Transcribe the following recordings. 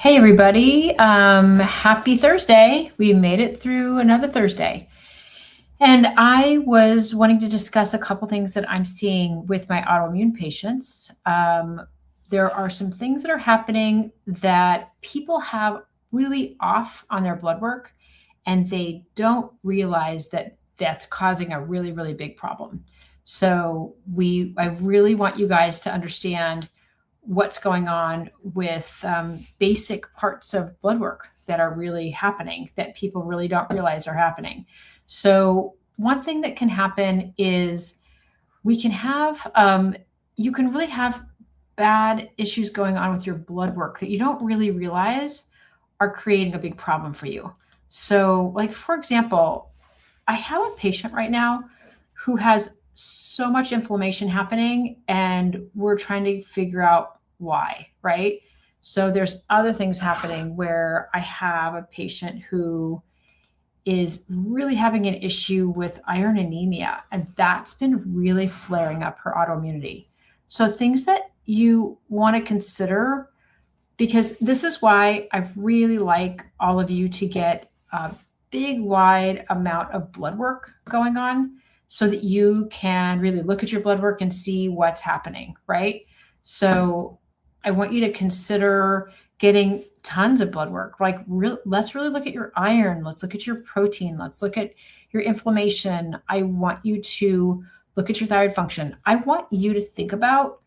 Hey everybody, happy Thursday. We made it through another Thursday. And I was wanting to discuss a couple things that I'm seeing with my autoimmune patients. There are some things that are happening that people have really off on their blood work, and they don't realize that that's causing a really, really big problem. I really want you guys to understand what's going on with basic parts of blood work that are really happening that people really don't realize are happening. So one thing that can happen is we can have, you can really have bad issues going on with your blood work that you don't really realize are creating a big problem for you. So, like, for example, I have a patient right now who has so much inflammation happening, and we're trying to figure out why, right? So, there's other things happening where I have a patient who is really having an issue with iron anemia, and that's been really flaring up her autoimmunity. So, things that you want to consider, because this is why I really like all of you to get a big, wide amount of blood work going on so that you can really look at your blood work and see what's happening, right? So, I want you to consider getting tons of blood work. Like, let's really look at your iron. Let's look at your protein. Let's look at your inflammation. I want you to look at your thyroid function. I want you to think about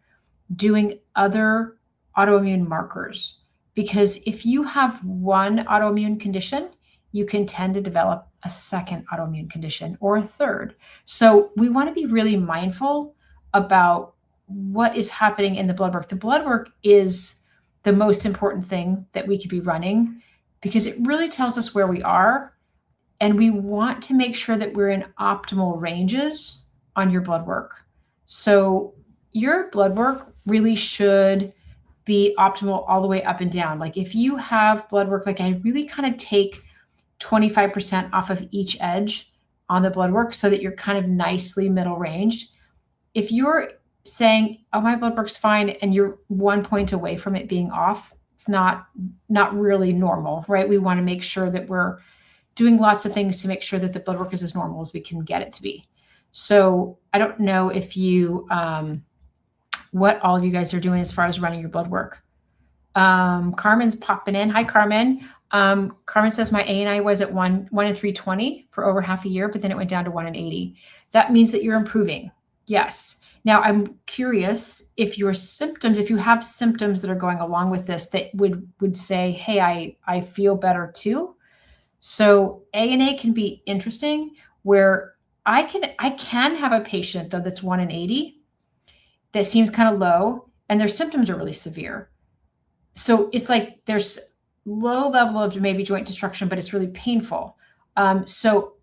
doing other autoimmune markers, because if you have one autoimmune condition, you can tend to develop a second autoimmune condition or a third. So we want to be really mindful about what is happening in the blood work. The blood work is the most important thing that we could be running because it really tells us where we are. And we want to make sure that we're in optimal ranges on your blood work. So your blood work really should be optimal all the way up and down. Like, if you have blood work, like, I really kind of take 25% off of each edge on the blood work so that you're kind of nicely middle ranged. If you're saying, oh, my blood work's fine, and you're 1 point away from it being off, it's not really normal, right? We want to make sure that we're doing lots of things to make sure that the blood work is as normal as we can get it to be. So I don't know if you, what all of you guys are doing as far as running your blood work. Carmen's popping in. Hi, Carmen. Carmen says my ANI was at 1 in 320 for over half a year, but then it went down to 1 in 80. That means that you're improving. Yes. Now, I'm curious if your symptoms, if you have symptoms that are going along with this that would say, hey, I feel better too. So ANA can be interesting, where I can have a patient though that's 1 in 80 that seems kind of low, and their symptoms are really severe. So it's like there's low level of maybe joint destruction, but it's really painful. So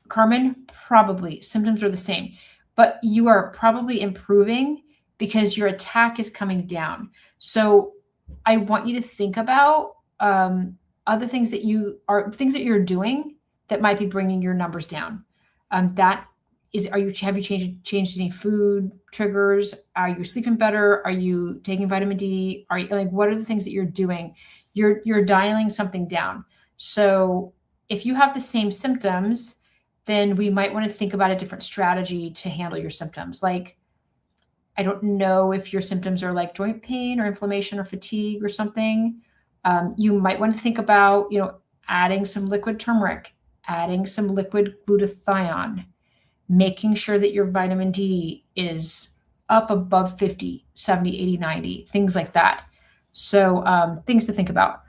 Carmen, probably symptoms are the same, but you are probably improving because your attack is coming down. So I want you to think about other things that you're doing that might be bringing your numbers down. Have you changed any food triggers? Are you sleeping better? Are you taking vitamin D? Are you, like, what are the things that you're doing? You're dialing something down. So if you have the same symptoms, then we might want to think about a different strategy to handle your symptoms. Like, I don't know if your symptoms are like joint pain or inflammation or fatigue or something. You might want to think about, adding some liquid turmeric, adding some liquid glutathione, making sure that your vitamin D is up above 50, 70, 80, 90, things like that. So things to think about.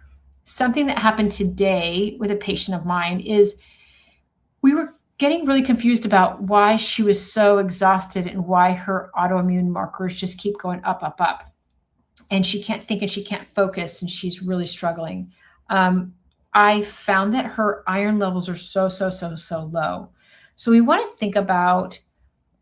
Something that happened today with a patient of mine is we were getting really confused about why she was so exhausted and why her autoimmune markers just keep going up, up, up. And she can't think and she can't focus, and she's really struggling. I found that her iron levels are so low. So we want to think about,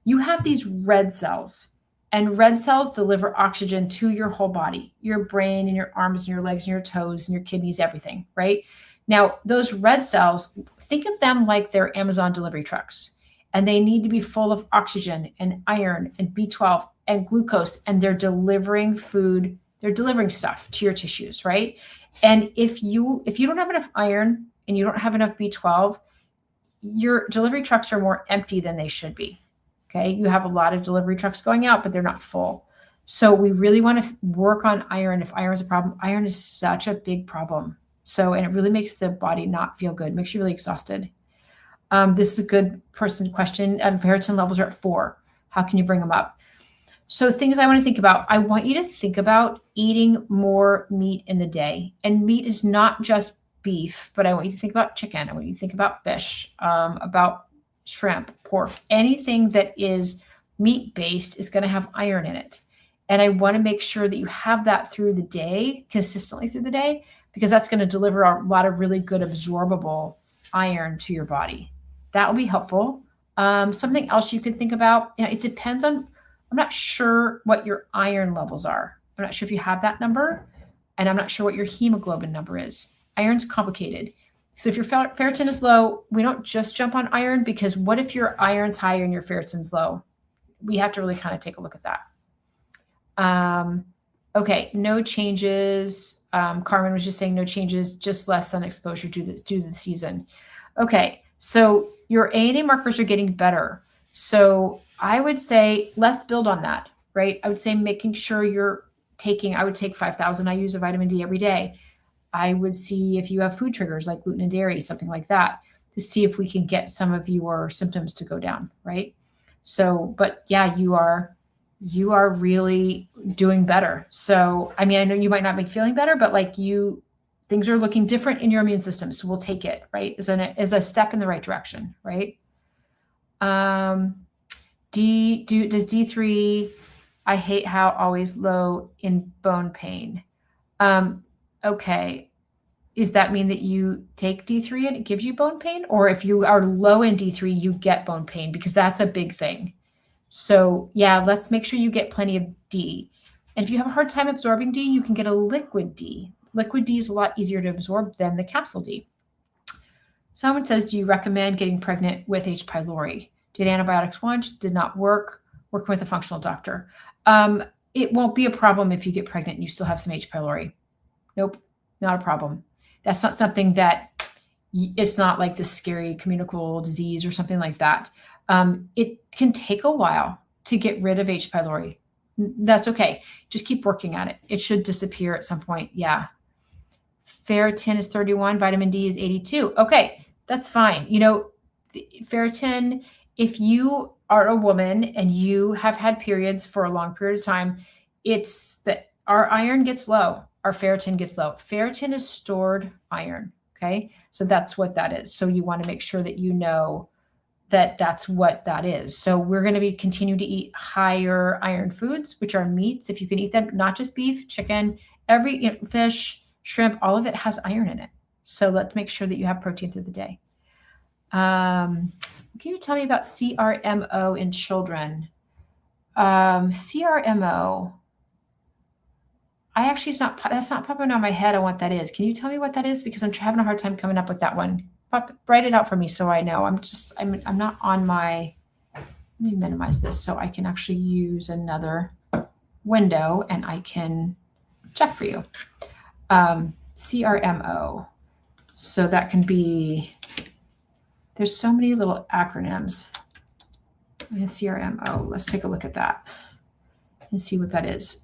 you have these red cells, and red cells deliver oxygen to your whole body, your brain and your arms and your legs and your toes and your kidneys, everything, right? Now, those red cells, think of them like they're Amazon delivery trucks, and they need to be full of oxygen and iron and B12 and glucose, and they're delivering food They're delivering stuff to your tissues, right? And if you don't have enough iron and you don't have enough B12, your delivery trucks are more empty than they should be. Okay. You have a lot of delivery trucks going out, but they're not full. So we really want to work on iron. If iron is a problem, iron is such a big problem. So, and it really makes the body not feel good, makes you really exhausted. This is a good question. Ferritin levels are at 4. How can you bring them up? So things I want to think about, I want you to think about eating more meat in the day. And meat is not just beef, but I want you to think about chicken. I want you to think about fish, about shrimp, pork. Anything that is meat-based is going to have iron in it. And I want to make sure that you have that through the day, consistently through the day, because that's going to deliver a lot of really good absorbable iron to your body. That will be helpful. Something else you could think about, it depends on, I'm not sure what your iron levels are. I'm not sure if you have that number, and I'm not sure what your hemoglobin number is. Iron's complicated. So if your ferritin is low, we don't just jump on iron, because what if your iron's higher and your ferritin's low? We have to really kind of take a look at that. Okay, no changes. Carmen was just saying no changes, just less sun exposure due to the season. Okay, so your ANA markers are getting better. So I would say let's build on that, right? I would say making sure you're taking, I would take 5,000 IUs of vitamin D every day. I would see if you have food triggers like gluten and dairy, something like that, to see if we can get some of your symptoms to go down, right? So, but yeah, you are really doing better. So, I mean, I know you might not be feeling better, but like things are looking different in your immune system. So we'll take it, right? As a step in the right direction, right? Does D3, I hate how always low in bone pain. Okay. Does that mean that you take D3 and it gives you bone pain? Or if you are low in D3, you get bone pain? Because that's a big thing. So yeah, let's make sure you get plenty of D. And if you have a hard time absorbing D, you can get a liquid D. Liquid D is a lot easier to absorb than the capsule D. Someone says, do you recommend getting pregnant with H. pylori? Did antibiotics once, did not work, working with a functional doctor. It won't be a problem if you get pregnant and you still have some H. pylori. Nope, not a problem. That's not something that, it's not like this scary communicable disease or something like that. It can take a while to get rid of H. pylori. That's okay. Just keep working at it. It should disappear at some point. Yeah. Ferritin is 31. Vitamin D is 82. Okay. That's fine. Ferritin, if you are a woman and you have had periods for a long period of time, it's that our iron gets low. Our ferritin gets low. Ferritin is stored iron. Okay. So that's what that is. So you want to make sure that you know that that's what that is. So we're going to continue to eat higher iron foods, which are meats. If you can eat them, not just beef, chicken, fish, shrimp, all of it has iron in it. So let's make sure that you have protein through the day. Can you tell me about CRMO in children? CRMO, that's not popping on my head on what that is. Can you tell me what that is? Because I'm having a hard time coming up with that one. Write it out for me so I know. I'm not on my, let me minimize this so I can actually use another window and I can check for you. CRMO. So that can be, there's so many little acronyms. CRMO, let's take a look at that and see what that is.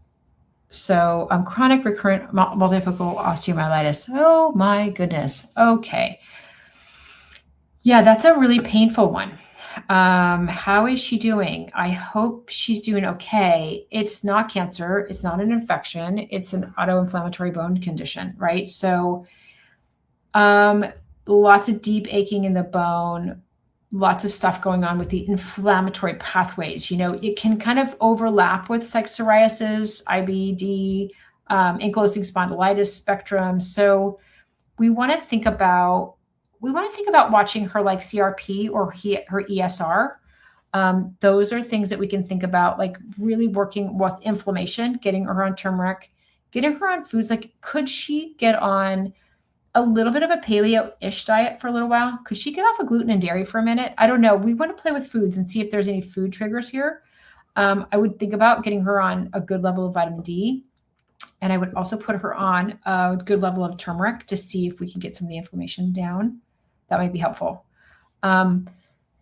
So chronic recurrent multifocal osteomyelitis. Oh my goodness. Okay. Yeah, that's a really painful one. How is she doing? I hope she's doing okay. It's not cancer. It's not an infection. It's an autoinflammatory bone condition, right? So lots of deep aching in the bone, lots of stuff going on with the inflammatory pathways. It can kind of overlap with like psoriasis, IBD, ankylosing spondylitis spectrum. So we want to think about watching her like CRP or her ESR. Those are things that we can think about, like really working with inflammation, getting her on turmeric, getting her on foods. Like, could she get on a little bit of a paleo-ish diet for a little while? Could she get off of gluten and dairy for a minute? I don't know. We want to play with foods and see if there's any food triggers here. I would think about getting her on a good level of vitamin D. And I would also put her on a good level of turmeric to see if we can get some of the inflammation down. That might be helpful.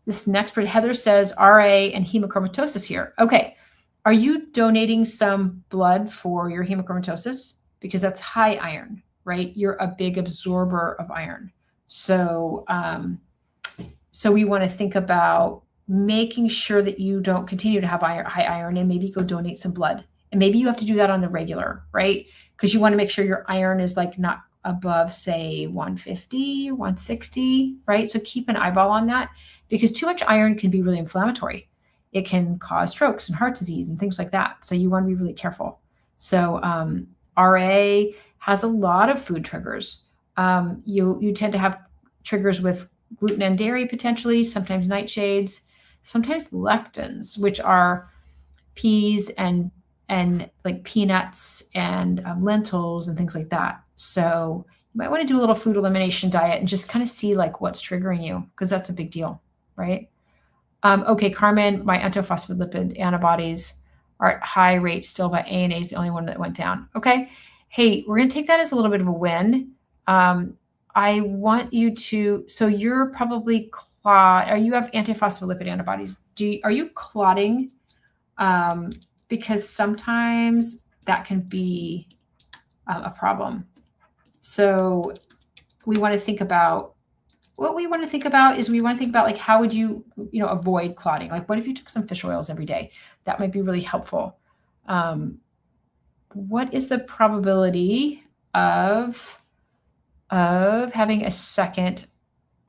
This next part, Heather says RA and hemochromatosis here. Okay. Are you donating some blood for your hemochromatosis? Because that's high iron, right? You're a big absorber of iron. So we want to think about making sure that you don't continue to have high iron and maybe go donate some blood. And maybe you have to do that on the regular, right? Because you want to make sure your iron is like not above, say, 150, 160, right? So keep an eyeball on that, because too much iron can be really inflammatory. It can cause strokes and heart disease and things like that. So you want to be really careful. So RA has a lot of food triggers. You tend to have triggers with gluten and dairy potentially, sometimes nightshades, sometimes lectins, which are peas and like peanuts and lentils and things like that. So you might want to do a little food elimination diet and just kind of see like what's triggering you, because that's a big deal, right? Okay, Carmen, my antiphospholipid antibodies are at high rates still, but ANA is the only one that went down. Okay. Hey, we're going to take that as a little bit of a win. I want you to, so you're probably you have antiphospholipid antibodies. Are you clotting? Because sometimes that can be a problem. So we want to think about, like, how would you avoid clotting? Like, what if you took some fish oils every day? That might be really helpful. What is the probability of having a second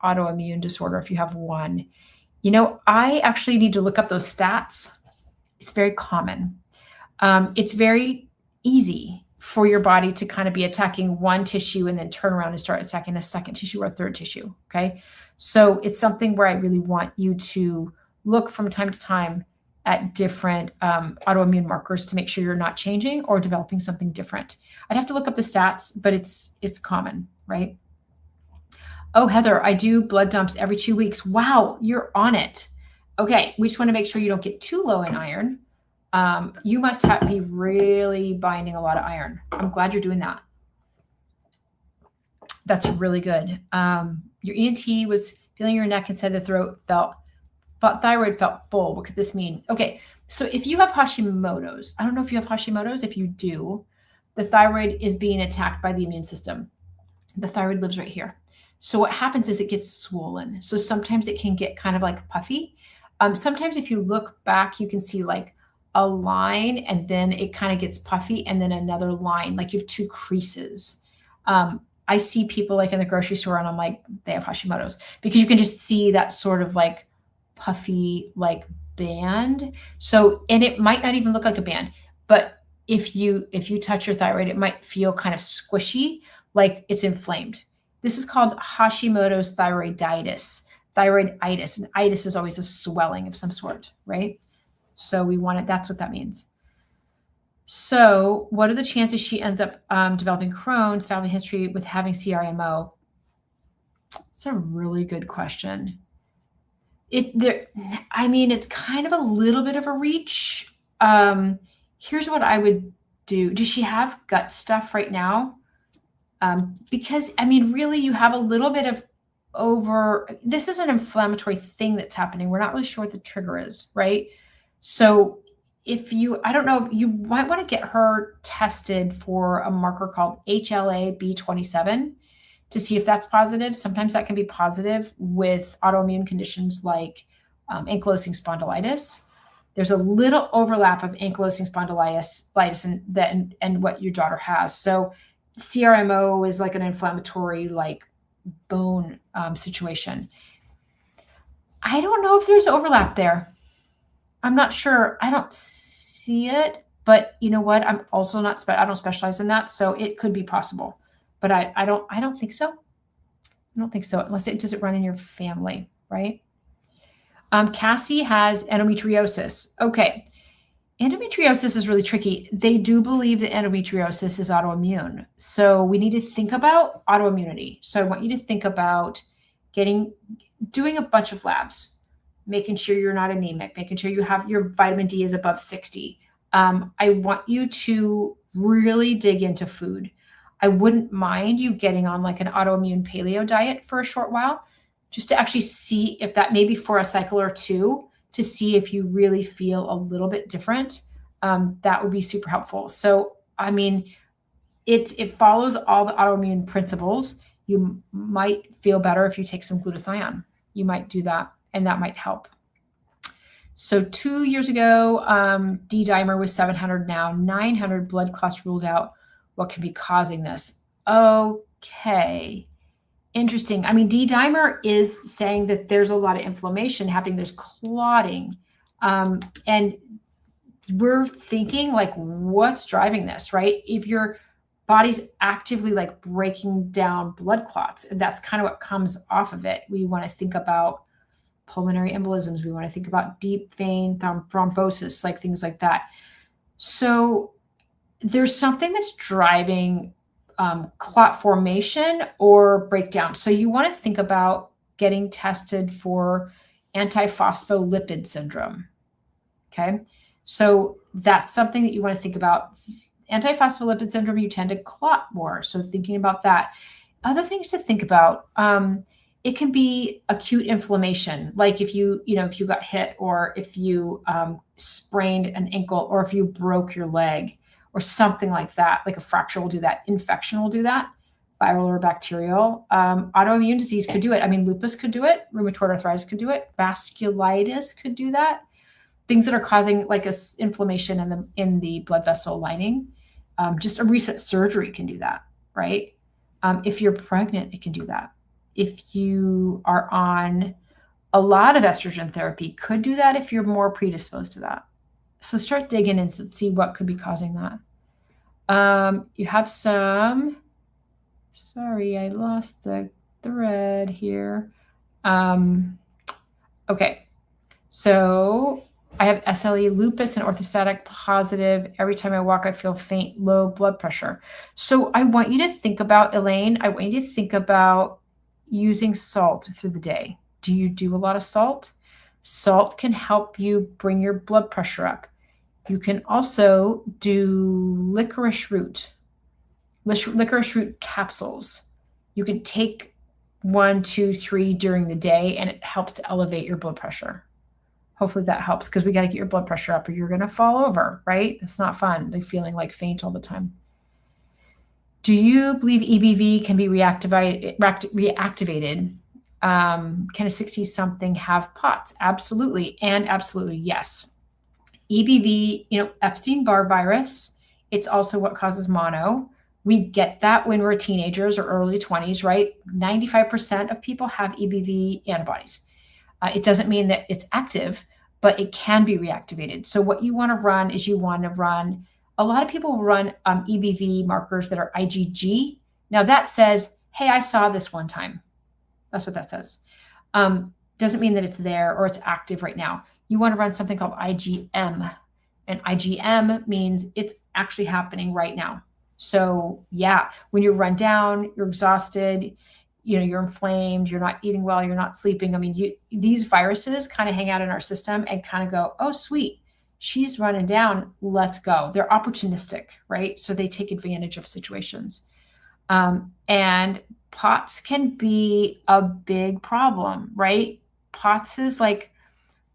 autoimmune disorder if you have one? I actually need to look up those stats. It's very common. It's very easy for your body to kind of be attacking one tissue and then turn around and start attacking a second tissue or a third tissue. Okay. So it's something where I really want you to look from time to time at different autoimmune markers to make sure you're not changing or developing something different. I'd have to look up the stats, but it's common, right? Oh, Heather, I do blood dumps every 2 weeks. Wow, you're on it. Okay, we just want to make sure you don't get too low in iron. You must be really binding a lot of iron. I'm glad you're doing that. That's really good. Your ENT was feeling your neck and said the thyroid felt full. What could this mean? Okay, so if you have Hashimoto's, I don't know if you have Hashimoto's. If you do, the thyroid is being attacked by the immune system. The thyroid lives right here. So what happens is it gets swollen. So sometimes it can get kind of like puffy. Sometimes if you look back, you can see like a line and then it kind of gets puffy and then another line, like you have two creases. I see people like in the grocery store and I'm like, they have Hashimoto's, because you can just see that sort of like puffy, like band. So, and it might not even look like a band, but if you touch your thyroid, it might feel kind of squishy, like it's inflamed. This is called Hashimoto's thyroiditis. Thyroiditis, and itis is always a swelling of some sort, right? So we want it, that's what that means. So what are the chances she ends up developing Crohn's, family history with having CRMO? It's a really good question. It's kind of a little bit of a reach. Here's what I would do. Does she have gut stuff right now? Because really you have a little bit of this is an inflammatory thing that's happening. We're not really sure what the trigger is, right? So I don't know, you might want to get her tested for a marker called HLA-B27 to see if that's positive. Sometimes that can be positive with autoimmune conditions like ankylosing spondylitis. There's a little overlap of ankylosing spondylitis and what your daughter has. So CRMO is like an inflammatory, like bone situation. I don't know if there's overlap there. I'm not sure. I don't see it, but you know what? I'm also not, I don't specialize in that. So it could be possible, but I don't think so. I don't think so, unless it doesn't run in your family, right? Cassie has endometriosis. Okay. Endometriosis is really tricky. They do believe that endometriosis is autoimmune. So we need to think about autoimmunity. So I want you to think about doing a bunch of labs, making sure you're not anemic, making sure you have your vitamin D is above 60. I want you to really dig into food. I wouldn't mind you getting on like an autoimmune paleo diet for a short while, just to actually see if that, maybe for a cycle or two, to see if you really feel a little bit different. That would be super helpful. So, I mean, it follows all the autoimmune principles. You might feel better if you take some glutathione. You might do that, and that might help. So 2 years ago, D-dimer was 700, now 900, blood clots ruled out. What can be causing this? Okay, interesting. I mean, D-dimer is saying that there's a lot of inflammation happening. There's clotting. And we're thinking like, what's driving this, right? If your body's actively like breaking down blood clots, and that's kind of what comes off of it. We want to think about pulmonary embolisms. We want to think about deep vein thrombosis, like things like that. So there's something that's driving clot formation or breakdown. So you want to think about getting tested for antiphospholipid syndrome. Okay. So that's something that you want to think about. Antiphospholipid syndrome, you tend to clot more. So thinking about that. Other things to think about, it can be acute inflammation, like if you got hit, or if you sprained an ankle, or if you broke your leg or something like that. Like a fracture will do that. Infection will do that, viral or bacterial. Autoimmune disease could do it. I mean, lupus could do it. Rheumatoid arthritis could do it. Vasculitis could do that. Things that are causing like a inflammation in the blood vessel lining. Just a recent surgery can do that, right? If you're pregnant, it can do that. If you are on a lot of estrogen therapy, could do that if you're more predisposed to that. So start digging and see what could be causing that. You have some, sorry, I lost the thread here. Okay, so I have SLE, lupus, and orthostatic positive. Every time I walk, I feel faint, low blood pressure. So I want you to think about, Elaine, I want you to think about using salt through the day. Do you do a lot of salt? Salt can help you bring your blood pressure up. You can also do licorice root capsules. You can take 1, 2, 3 during the day, and it helps to elevate your blood pressure. Hopefully that helps, because we got to get your blood pressure up or you're going to fall over, right? It's not fun. Like feeling like faint all the time. Do you believe EBV can be reactivated? Can a 60-something have POTS? Absolutely. And absolutely yes. EBV, Epstein-Barr virus, it's also what causes mono. We get that when we're teenagers or early 20s, right? 95% of people have EBV antibodies. It doesn't mean that it's active, but it can be reactivated. So what you want to run is a lot of people run EBV markers that are IgG. Now that says, hey, I saw this one time. That's what that says. Doesn't mean that it's there or it's active right now. You want to run something called IgM. And IgM means it's actually happening right now. So yeah, when you're run down, you're exhausted, you're inflamed, you're not eating well, you're not sleeping. I mean, these viruses kind of hang out in our system and kind of go, oh, sweet, she's running down, let's go. They're opportunistic, right? So they take advantage of situations. And POTS can be a big problem, right? POTS is like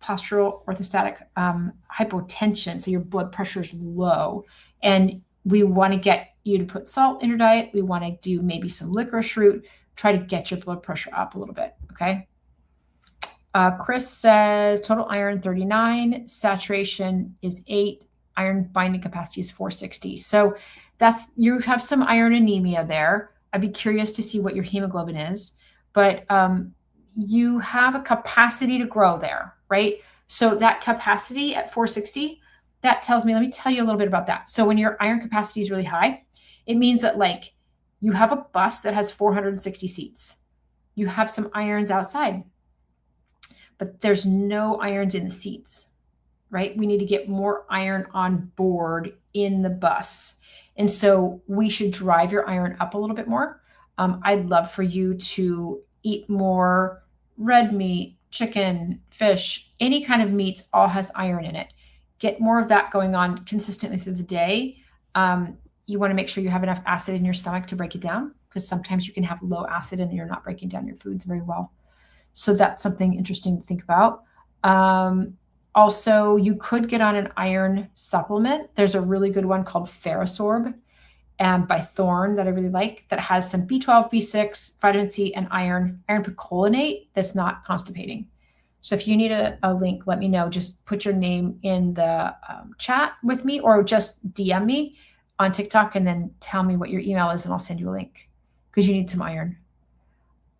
postural orthostatic hypotension. So your blood pressure is low, and we want to get you to put salt in your diet. We want to do maybe some licorice root, try to get your blood pressure up a little bit. Okay. Chris says total iron 39, saturation is 8, iron binding capacity is 460. So you have some iron anemia there. I'd be curious to see what your hemoglobin is, but you have a capacity to grow there, right? So that capacity at 460, that tells me, let me tell you a little bit about that. So when your iron capacity is really high, it means that like you have a bus that has 460 seats. You have some irons outside, but there's no irons in the seats, right? We need to get more iron on board in the bus. And so we should drive your iron up a little bit more. I'd love for you to eat more red meat, chicken, fish, any kind of meats all has iron in it. Get more of that going on consistently through the day. you want to make sure you have enough acid in your stomach to break it down, because sometimes you can have low acid and you're not breaking down your foods very well. So that's something interesting to think about. Also, you could get on an iron supplement. There's a really good one called Ferrosorb by Thorne that I really like, that has some B12, B6, vitamin C, and iron picolinate that's not constipating. So if you need a link, let me know. Just put your name in the chat with me, or just DM me on TikTok and then tell me what your email is and I'll send you a link, because you need some iron.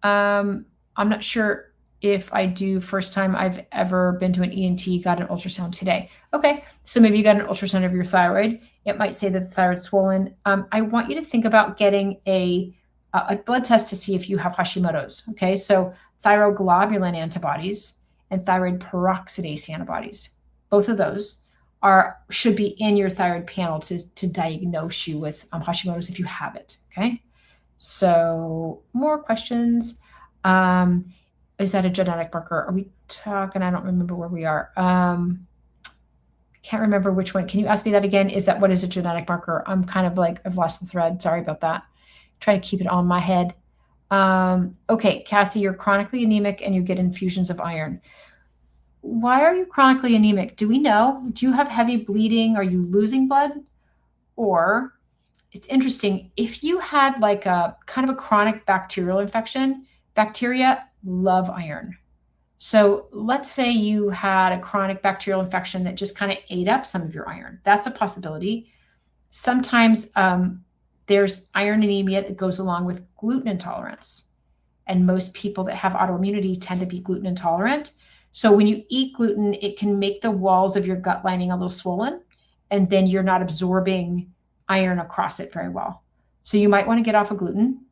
I'm not sure if I do first time I've ever been to an ENT, got an ultrasound today. Okay, so maybe you got an ultrasound of your thyroid. It might say that the thyroid's swollen. I want you to think about getting a blood test to see if you have Hashimoto's. Okay, so thyroglobulin antibodies and thyroid peroxidase antibodies, both of those should be in your thyroid panel to diagnose you with Hashimoto's if you have it. Okay, so more questions. Is that a genetic marker? Are we talking? I don't remember where we are. I can't remember which one. Can you ask me that again? What is a genetic marker? I'm kind of like, I've lost the thread. Sorry about that. Trying to keep it on my head. Okay, Cassie, you're chronically anemic and you get infusions of iron. Why are you chronically anemic? Do we know? Do you have heavy bleeding? Are you losing blood? Or it's interesting, if you had like a kind of a chronic bacterial infection, bacteria love iron. So let's say you had a chronic bacterial infection that just kind of ate up some of your iron. That's a possibility. Sometimes there's iron anemia that goes along with gluten intolerance. And most people that have autoimmunity tend to be gluten intolerant. So when you eat gluten, it can make the walls of your gut lining a little swollen, and then you're not absorbing iron across it very well. So you might want to get off of gluten,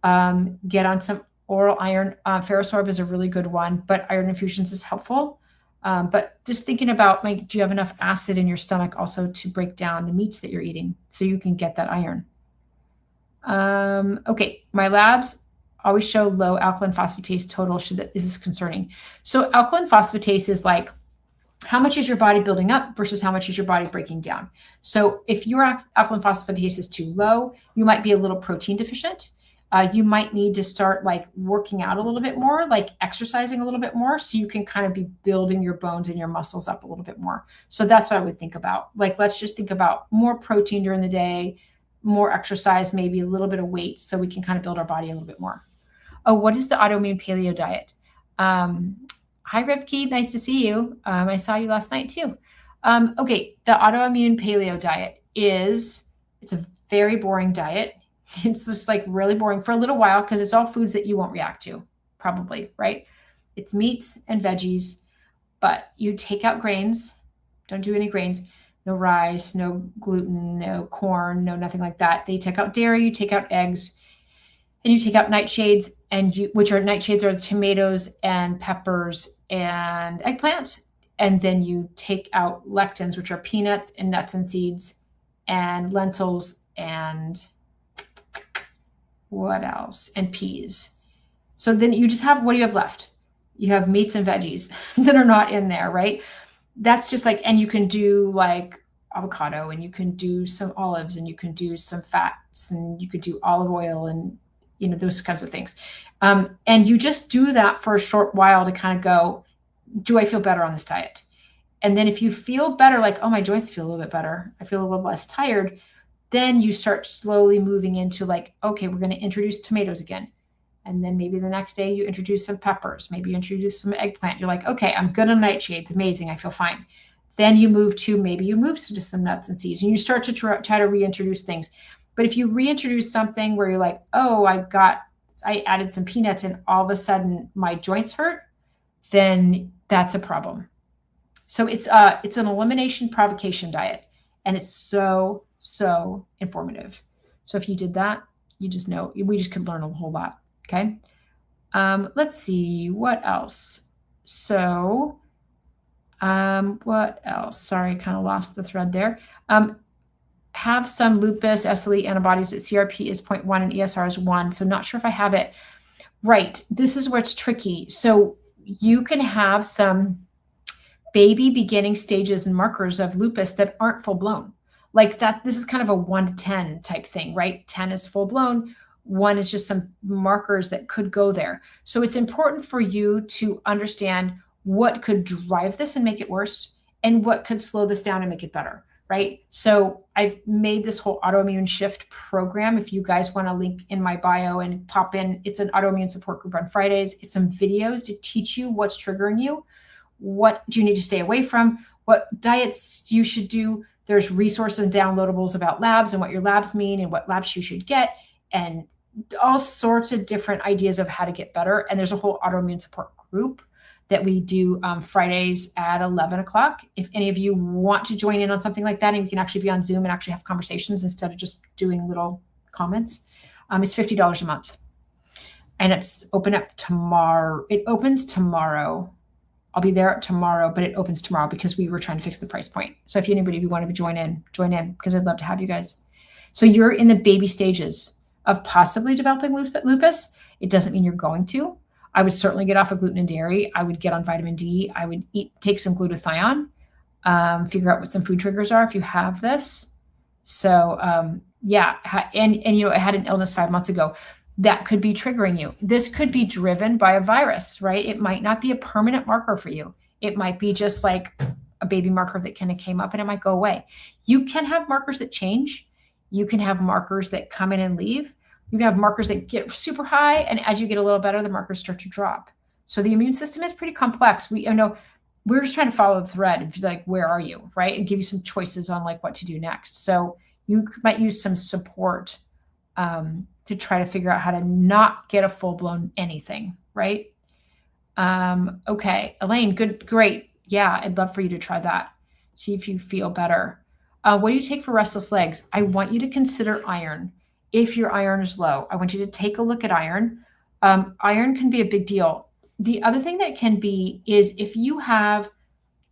get on some oral iron. Ferrosorb is a really good one, but iron infusions is helpful. But just thinking about, like, do you have enough acid in your stomach also to break down the meats that you're eating so you can get that iron? Okay, my labs always show low alkaline phosphatase total. Is this concerning? So alkaline phosphatase is like, how much is your body building up versus how much is your body breaking down? So if your alkaline phosphatase is too low, you might be a little protein deficient. You might need to start like working out a little bit more, like exercising a little bit more, so you can kind of be building your bones and your muscles up a little bit more. So that's what I would think about. Like, let's just think about more protein during the day, more exercise, maybe a little bit of weight, so we can kind of build our body a little bit more. Oh, what is the autoimmune paleo diet? Hi, Rivki. Nice to see you. I saw you last night too. Okay, the autoimmune paleo diet it's a very boring diet. It's just like really boring for a little while because it's all foods that you won't react to, probably, right? It's meats and veggies, but you take out grains. Don't do any grains. No rice, no gluten, no corn, no nothing like that. They take out dairy, you take out eggs, and you take out nightshades, which are tomatoes and peppers and eggplant. And then you take out lectins, which are peanuts and nuts and seeds and lentils and what else? And peas. So then you just have, what do you have left? You have meats and veggies that are not in there, right? That's just like, and you can do like avocado, and you can do some olives, and you can do some fats, and you could do olive oil, and those kinds of things. And you just do that for a short while to kind of go, do I feel better on this diet? And then if you feel better, like, oh, my joints feel a little bit better, I feel a little less tired, then you start slowly moving into like, okay, we're going to introduce tomatoes again. And then maybe the next day you introduce some peppers, maybe you introduce some eggplant. You're like, okay, I'm good on nightshades. Amazing. I feel fine. Then you move to some nuts and seeds, and you start to try to reintroduce things. But if you reintroduce something where you're like, oh, I added some peanuts and all of a sudden my joints hurt, then that's a problem. So it's an elimination provocation diet, and it's so informative. So if you did that, you just know, we just could learn a whole lot. Okay. Let's see what else. So, what else? Sorry, I kind of lost the thread there. Have some lupus, SLE antibodies, but CRP is 0.1 and ESR is 1. So not sure if I have it. Right. This is where it's tricky. So you can have some baby beginning stages and markers of lupus that aren't full blown. like that. This is kind of a 1 to 10 type thing, right? 10 is full blown. 1 is just some markers that could go there. So it's important for you to understand what could drive this and make it worse, and what could slow this down and make it better, right? So I've made this whole autoimmune shift program. If you guys want to link in my bio and pop in, it's an autoimmune support group on Fridays. It's some videos to teach you what's triggering you, what do you need to stay away from, what diets you should do. There's resources and downloadables about labs and what your labs mean and what labs you should get, and all sorts of different ideas of how to get better. And there's a whole autoimmune support group that we do Fridays at 11 o'clock. If any of you want to join in on something like that, and you can actually be on Zoom and actually have conversations instead of just doing little comments, it's $50 a month. And it's open up tomorrow. It opens tomorrow. I'll be there tomorrow, but it opens tomorrow because we were trying to fix the price point. So if anybody who wanted to join in, because I'd love to have you guys. So you're in the baby stages of possibly developing lupus. It doesn't mean you're going to. I would certainly get off of gluten and dairy. I would get on vitamin D. I would take some glutathione, figure out what some food triggers are if you have this. So yeah, and you know, I had an illness 5 months ago that could be triggering you. This could be driven by a virus, right? It might not be a permanent marker for you. It might be just like a baby marker that kind of came up and it might go away. You can have markers that change. You can have markers that come in and leave. You can have markers that get super high, and as you get a little better, the markers start to drop. So the immune system is pretty complex. We're just trying to follow the thread of like, where are you, right? And give you some choices on like what to do next. So you might use some support to try to figure out how to not get a full-blown anything, right? Okay, Elaine, great. Yeah, I'd love for you to try that. See if you feel better. What do you take for restless legs? I want you to consider iron. If your iron is low, I want you to take a look at iron. Iron can be a big deal. The other thing that can be is if you have,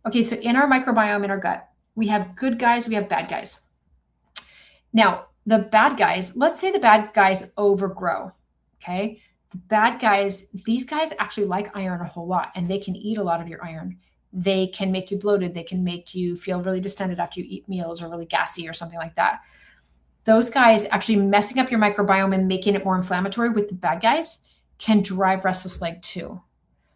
okay, so in our microbiome in our gut, we have good guys, we have bad guys. Now, the bad guys, let's say the bad guys overgrow, okay? The bad guys, these guys actually like iron a whole lot, and they can eat a lot of your iron. They can make you bloated. They can make you feel really distended after you eat meals, or really gassy or something like that. Those guys actually messing up your microbiome and making it more inflammatory with the bad guys can drive restless leg too.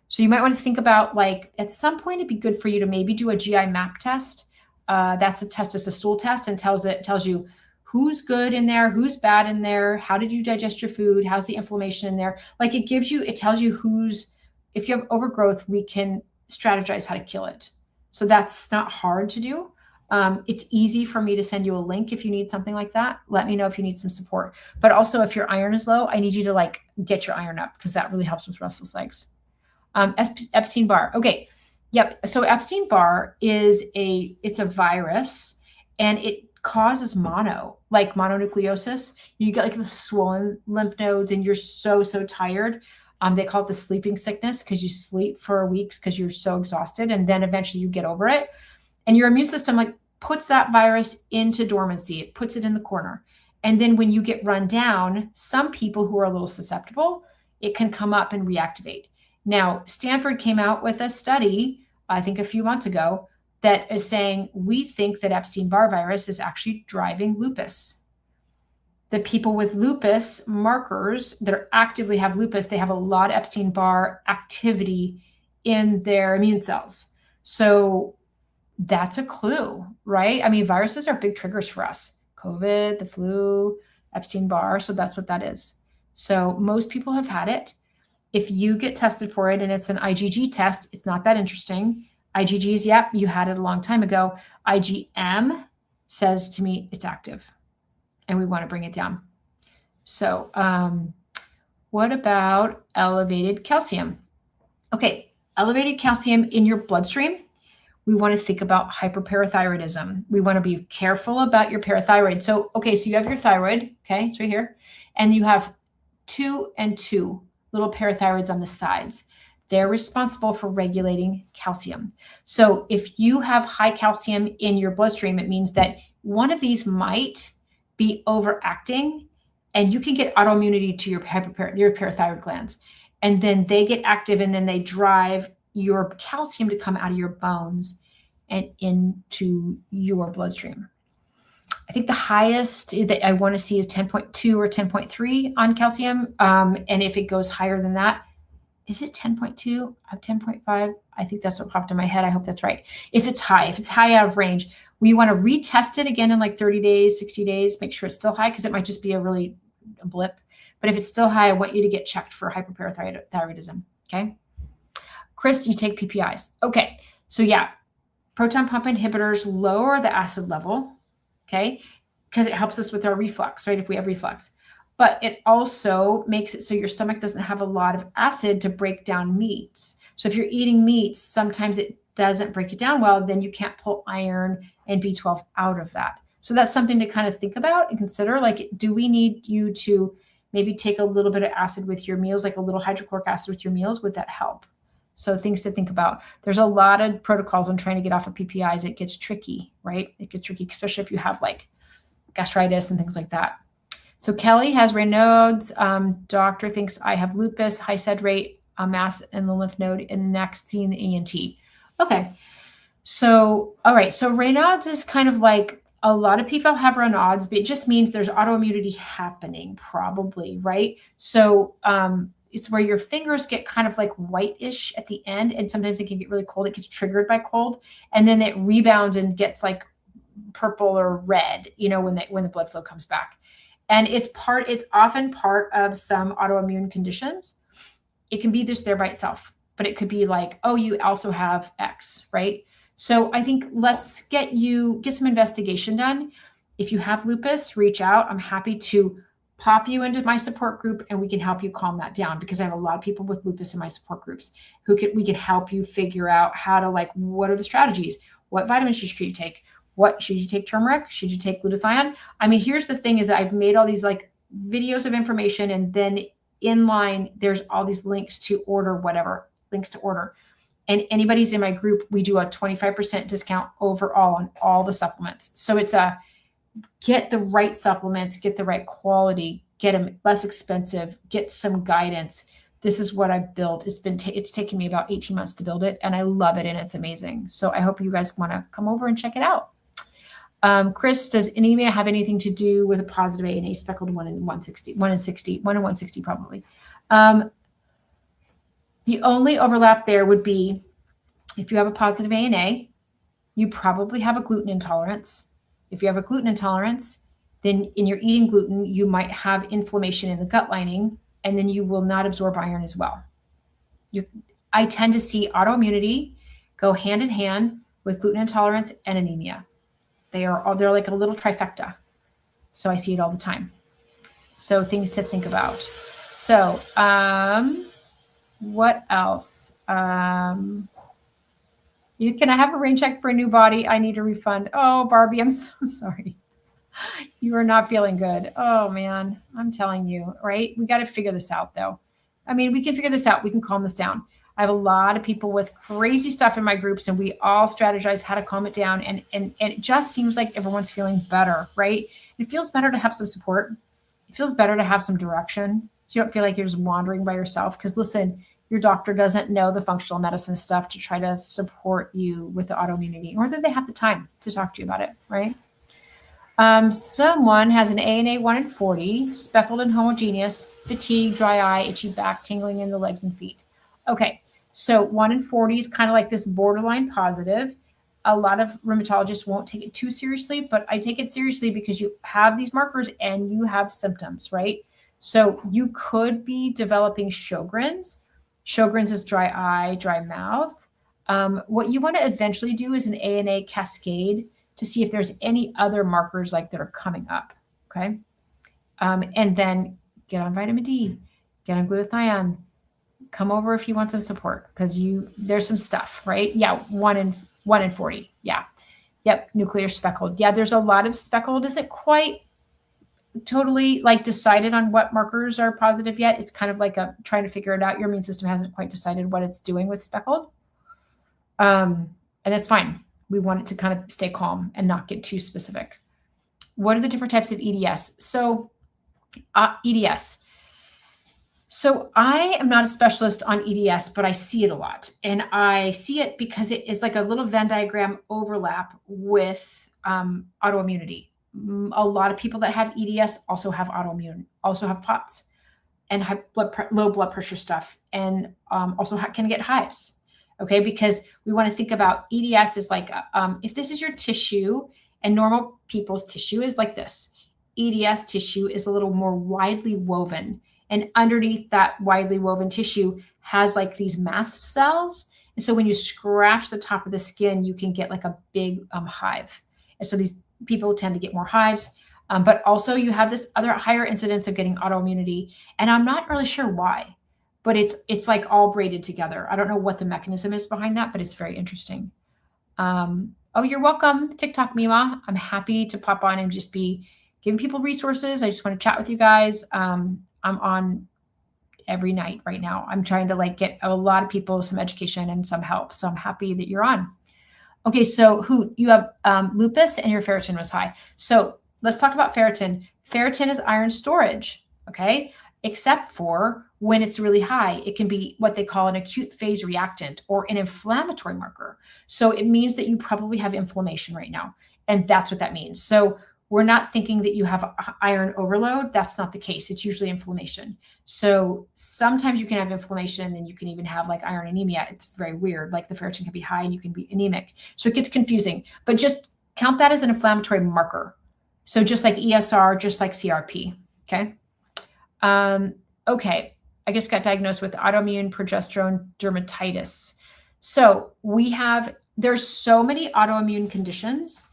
So you might want to think about, like, at some point it'd be good for you to maybe do a GI map test. That's a test, it's a stool test, and tells you who's good in there, who's bad in there, how did you digest your food, how's the inflammation in there. Like it tells you if you have overgrowth, we can strategize how to kill it. So that's not hard to do. It's easy for me to send you a link if you need something like that. Let me know if you need some support. But also, if your iron is low, I need you to like get your iron up, because that really helps with restless legs. Epstein-Barr. Okay. Yep. So Epstein-Barr it's a virus, and it causes mononucleosis. You get like the swollen lymph nodes, and you're so tired. They call it the sleeping sickness, because you sleep for weeks because you're so exhausted, and then eventually you get over it. And your immune system like puts that virus into dormancy. It puts it in the corner. And then when you get run down, some people who are a little susceptible, it can come up and reactivate. Now, Stanford came out with a study, I think a few months ago, that is saying, we think that Epstein-Barr virus is actually driving lupus. The people with lupus markers that actively have lupus, they have a lot of Epstein-Barr activity in their immune cells. So that's a clue, right? I mean, viruses are big triggers for us. COVID, the flu, Epstein-Barr. So that's what that is. So most people have had it. If you get tested for it and it's an IgG test, it's not that interesting. IgG is, yep, you had it a long time ago. IgM says to me it's active and we want to bring it down. So what about elevated calcium? Okay, elevated calcium in your bloodstream. We want to think about hyperparathyroidism. We want to be careful about your parathyroid. So, okay, so you have your thyroid, okay, it's right here, and you have 2 and 2 little parathyroids on the sides. They're responsible for regulating calcium. So if you have high calcium in your bloodstream, it means that one of these might be overacting, and you can get autoimmunity to your parathyroid glands. And then they get active, and then they drive your calcium to come out of your bones and into your bloodstream. I think the highest that I want to see is 10.2 or 10.3 on calcium. And if it goes higher than that, is it 10.2? 10.5? I think that's what popped in my head. I hope that's right. If it's high out of range, we want to retest it again in like 30 days, 60 days, make sure it's still high because it might just be a blip. But if it's still high, I want you to get checked for hyperparathyroidism. Okay. Chris, you take PPIs. Okay. So yeah, proton pump inhibitors lower the acid level. Okay. Because it helps us with our reflux, right? If we have reflux. But it also makes it so your stomach doesn't have a lot of acid to break down meats. So if you're eating meats, sometimes it doesn't break it down well, then you can't pull iron and B12 out of that. So that's something to kind of think about and consider. Like, do we need you to maybe take a little bit of acid with your meals, like a little hydrochloric acid with your meals? Would that help? So things to think about. There's a lot of protocols on trying to get off of PPIs. It gets tricky, right? It gets tricky, especially if you have like gastritis and things like that. So Kelly has Raynaud's. Doctor thinks I have lupus, high sed rate, a mass in the lymph node, and next seeing the ENT. Okay. So, all right. So Raynaud's is kind of like a lot of people have Raynaud's, but it just means there's autoimmunity happening probably, right? So it's where your fingers get kind of like whitish at the end, and sometimes it can get really cold. It gets triggered by cold, and then it rebounds and gets like purple or red, when the blood flow comes back. And it's often part of some autoimmune conditions. It can be just there by itself, but it could be like, oh, you also have X, right? So I think let's get some investigation done. If you have lupus, reach out. I'm happy to pop you into my support group and we can help you calm that down, because I have a lot of people with lupus in my support groups we can help you figure out how to, like, what are the strategies? What vitamins should you take? What should you take? Turmeric? Should you take glutathione? I mean, here's the thing is that I've made all these like videos of information, and then in line, there's all these links to order. And anybody's in my group, we do a 25% discount overall on all the supplements. So it's get the right supplements, get the right quality, get them less expensive, get some guidance. This is what I've built. It's taken me about 18 months to build it, and I love it, and it's amazing. So I hope you guys want to come over and check it out. Chris, does anemia have anything to do with a positive ANA speckled 1 in 160 probably? The only overlap there would be if you have a positive ANA, you probably have a gluten intolerance. If you have a gluten intolerance, then in your eating gluten, you might have inflammation in the gut lining, and then you will not absorb iron as well. I tend to see autoimmunity go hand in hand with gluten intolerance and anemia. They're like a little trifecta. So I see it all the time. So things to think about. So what else? Can I have a rain check for a new body? I need a refund. Oh, Barbie, I'm so sorry. You are not feeling good. Oh man, I'm telling you, right? We got to figure this out though. I mean, we can figure this out. We can calm this down. I have a lot of people with crazy stuff in my groups, and we all strategize how to calm it down. And it just seems like everyone's feeling better, right? It feels better to have some support. It feels better to have some direction, so you don't feel like you're just wandering by yourself. Because listen, your doctor doesn't know the functional medicine stuff to try to support you with the autoimmunity, nor do they have the time to talk to you about it, right? Someone has an ANA 1 in 40, speckled and homogeneous, fatigue, dry eye, itchy back, tingling in the legs and feet. Okay, so 1 in 40 is kind of like this borderline positive. A lot of rheumatologists won't take it too seriously, but I take it seriously because you have these markers and you have symptoms, right? So you could be developing Sjogren's. Sjogren's is dry eye, dry mouth. What you want to eventually do is an ANA cascade to see if there's any other markers like that are coming up, okay? And then get on vitamin D, get on glutathione, come over if you want some support, because there's some stuff, right? Yeah, 1 in 40, yeah. Yep, nuclear speckled. Yeah, there's a lot of speckled. Isn't quite totally like decided on what markers are positive yet. It's kind of like trying to figure it out. Your immune system hasn't quite decided what it's doing with speckled. And that's fine. We want it to kind of stay calm and not get too specific. What are the different types of EDS? So EDS. So I am not a specialist on EDS, but I see it a lot. And I see it because it is like a little Venn diagram overlap with autoimmunity. A lot of people that have EDS also have autoimmune, also have POTS and low blood pressure stuff, and also can get hives. Okay, because we want to think about EDS is like if this is your tissue, and normal people's tissue is like this. EDS tissue is a little more widely woven, and underneath that widely woven tissue has like these mast cells. And so when you scratch the top of the skin, you can get like a big hive. And so these people tend to get more hives. But also you have this other higher incidence of getting autoimmunity. And I'm not really sure why, but it's like all braided together. I don't know what the mechanism is behind that, but it's very interesting. Oh, you're welcome, TikTok Mima. I'm happy to pop on and just be giving people resources. I just want to chat with you guys. I'm on every night right now. I'm trying to like get a lot of people some education and some help. So I'm happy that you're on. Okay, so you have lupus and your ferritin was high. So let's talk about ferritin. Ferritin is iron storage, okay? Except for when it's really high, it can be what they call an acute phase reactant or an inflammatory marker. So it means that you probably have inflammation right now. And that's what that means. So we're not thinking that you have iron overload. That's not the case. It's usually inflammation. So sometimes you can have inflammation and then you can even have like iron anemia. It's very weird. Like the ferritin can be high and you can be anemic. So it gets confusing, but just count that as an inflammatory marker. So just like ESR, just like CRP. Okay. Okay. I just got diagnosed with autoimmune progesterone dermatitis. So there's so many autoimmune conditions.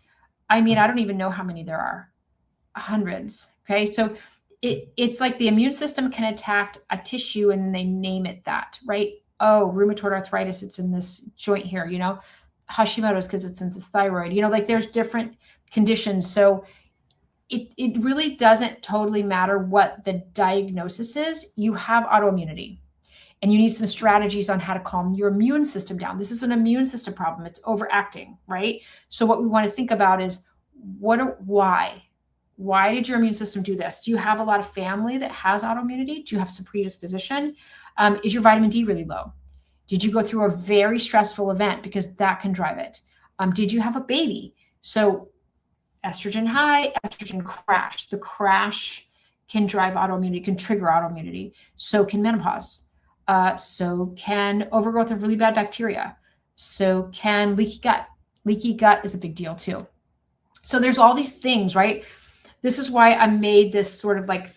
I mean, I don't even know how many there are. Hundreds. Okay. So it's like the immune system can attack a tissue and they name it that, right? Oh, rheumatoid arthritis, it's in this joint here, Hashimoto's because it's in this thyroid, like there's different conditions. So it really doesn't totally matter what the diagnosis is. You have autoimmunity and you need some strategies on how to calm your immune system down. This is an immune system problem. It's overacting, right? So what we want to think about is why did your immune system do this? Do you have a lot of family that has autoimmunity? Do you have some predisposition? Is your vitamin D really low? Did you go through a very stressful event? Because that can drive it. Did you have a baby? So estrogen high, estrogen crash. The crash can drive autoimmunity, can trigger autoimmunity. So can menopause. So can overgrowth of really bad bacteria. So can leaky gut. Leaky gut is a big deal too. So there's all these things, right? This is why I made this sort of like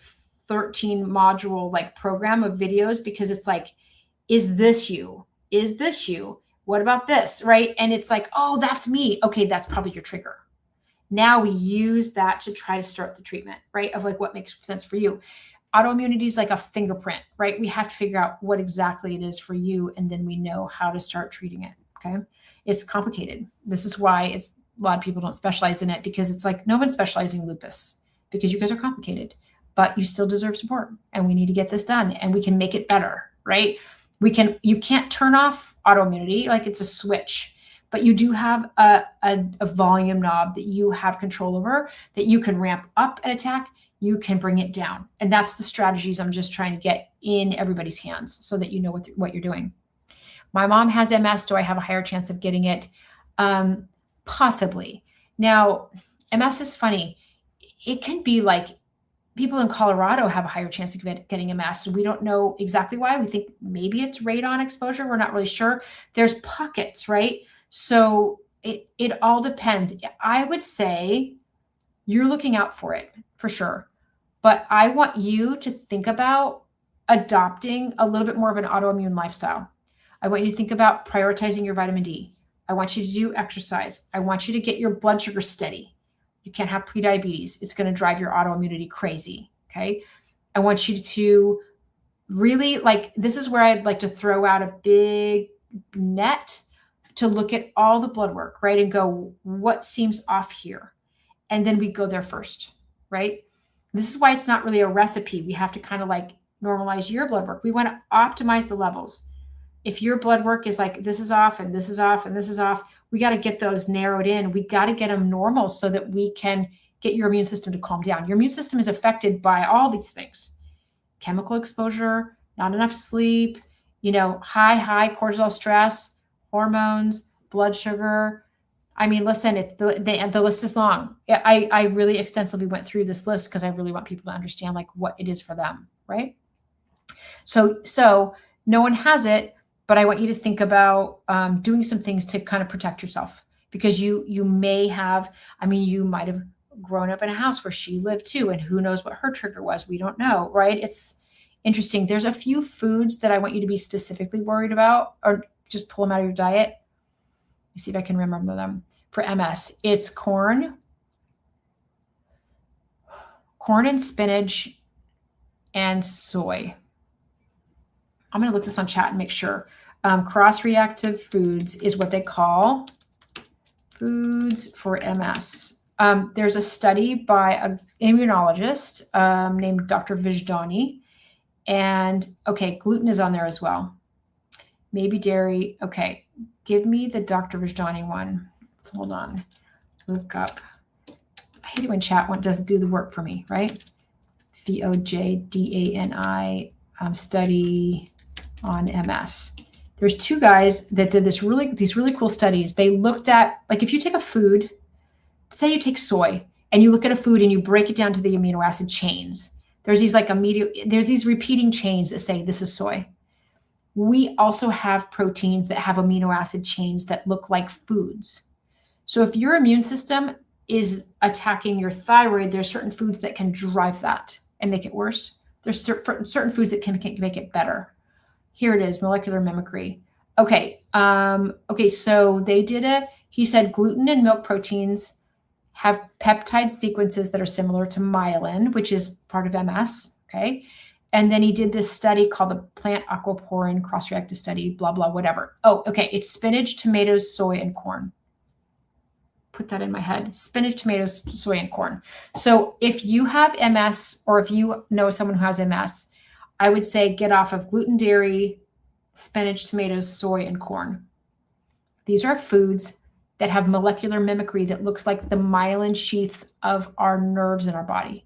13 module like program of videos, because it's like, is this you? Is this you? What about this, right? And it's like, oh, that's me. Okay, that's probably your trigger. Now we use that to try to start the treatment, right? Of like what makes sense for you. Autoimmunity is like a fingerprint, right? We have to figure out what exactly it is for you, and then we know how to start treating it, okay? It's complicated. This is why a lot of people don't specialize in it, because it's like no one's specializing in lupus because you guys are complicated, but you still deserve support, and we need to get this done, and we can make it better, right? You can't turn off autoimmunity like it's a switch, but you do have a volume knob that you have control over, that you can ramp up an attack, you can bring it down. And that's the strategies I'm just trying to get in everybody's hands so that you know what you're doing. My mom has MS. Do I have a higher chance of getting it? Possibly. Now, MS is funny. It can be like people in Colorado have a higher chance of getting MS. We don't know exactly why. We think maybe it's radon exposure. We're not really sure. There's pockets, right? So it all depends. I would say you're looking out for it for sure, but I want you to think about adopting a little bit more of an autoimmune lifestyle. I want you to think about prioritizing your vitamin D. I want you to do exercise. I want you to get your blood sugar steady. You can't have prediabetes. It's going to drive your autoimmunity crazy. Okay. I want you to really this is where I'd like to throw out a big net to look at all the blood work, right? And go, what seems off here? And then we go there first, right? This is why it's not really a recipe. We have to kind of like normalize your blood work. We want to optimize the levels. If your blood work is like, this is off and this is off and this is off, we got to get those narrowed in. We got to get them normal so that we can get your immune system to calm down. Your immune system is affected by all these things: chemical exposure, not enough sleep, high cortisol stress, hormones, blood sugar, I mean, listen, the list is long. I really extensively went through this list because I really want people to understand like what it is for them, right? So no one has it, but I want you to think about doing some things to kind of protect yourself, because you may have, I mean, you might have grown up in a house where she lived too, and who knows what her trigger was. We don't know, right? It's interesting. There's a few foods that I want you to be specifically worried about, or just pull them out of your diet. Let me see if I can remember them. For MS, it's corn and spinach and soy. I'm going to look this on chat and make sure. Cross-reactive foods is what they call foods for MS. There's a study by an immunologist named Dr. Vijdani. And okay, gluten is on there as well. Maybe dairy. Okay, give me the Dr. Vijdani one. Hold on. Look up. I hate it when chat doesn't do the work for me, right? Vijdani study on MS. There's two guys that did these really cool studies. They looked at, like, if you take a food, say you take soy, and you look at a food and you break it down to the amino acid chains. There's these repeating chains that say this is soy. We also have proteins that have amino acid chains that look like foods. So if your immune system is attacking your thyroid, there's certain foods that can drive that and make it worse. There's certain foods that can make it better. Here it is, molecular mimicry. Okay, so he said gluten and milk proteins have peptide sequences that are similar to myelin, which is part of MS, okay? And then he did this study called the plant aquaporin cross-reactive study, blah, blah, whatever. Oh, okay, it's spinach, tomatoes, soy, and corn. Put that in my head. Spinach, tomatoes, soy, and corn. So if you have MS, or if you know someone who has MS, I would say get off of gluten, dairy, spinach, tomatoes, soy, and corn. These are foods that have molecular mimicry that looks like the myelin sheaths of our nerves in our body.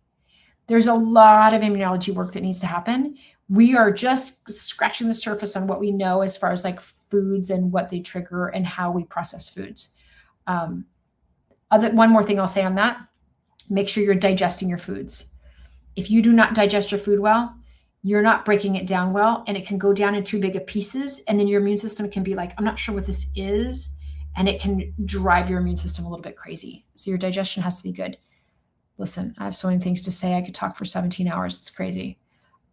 There's a lot of immunology work that needs to happen. We are just scratching the surface on what we know as far as like foods and what they trigger and how we process foods. One more thing I'll say on that, make sure you're digesting your foods. If you do not digest your food well, you're not breaking it down well, and it can go down in too big of pieces. And then your immune system can be like, I'm not sure what this is. And it can drive your immune system a little bit crazy. So your digestion has to be good. Listen, I have so many things to say. I could talk for 17 hours. It's crazy.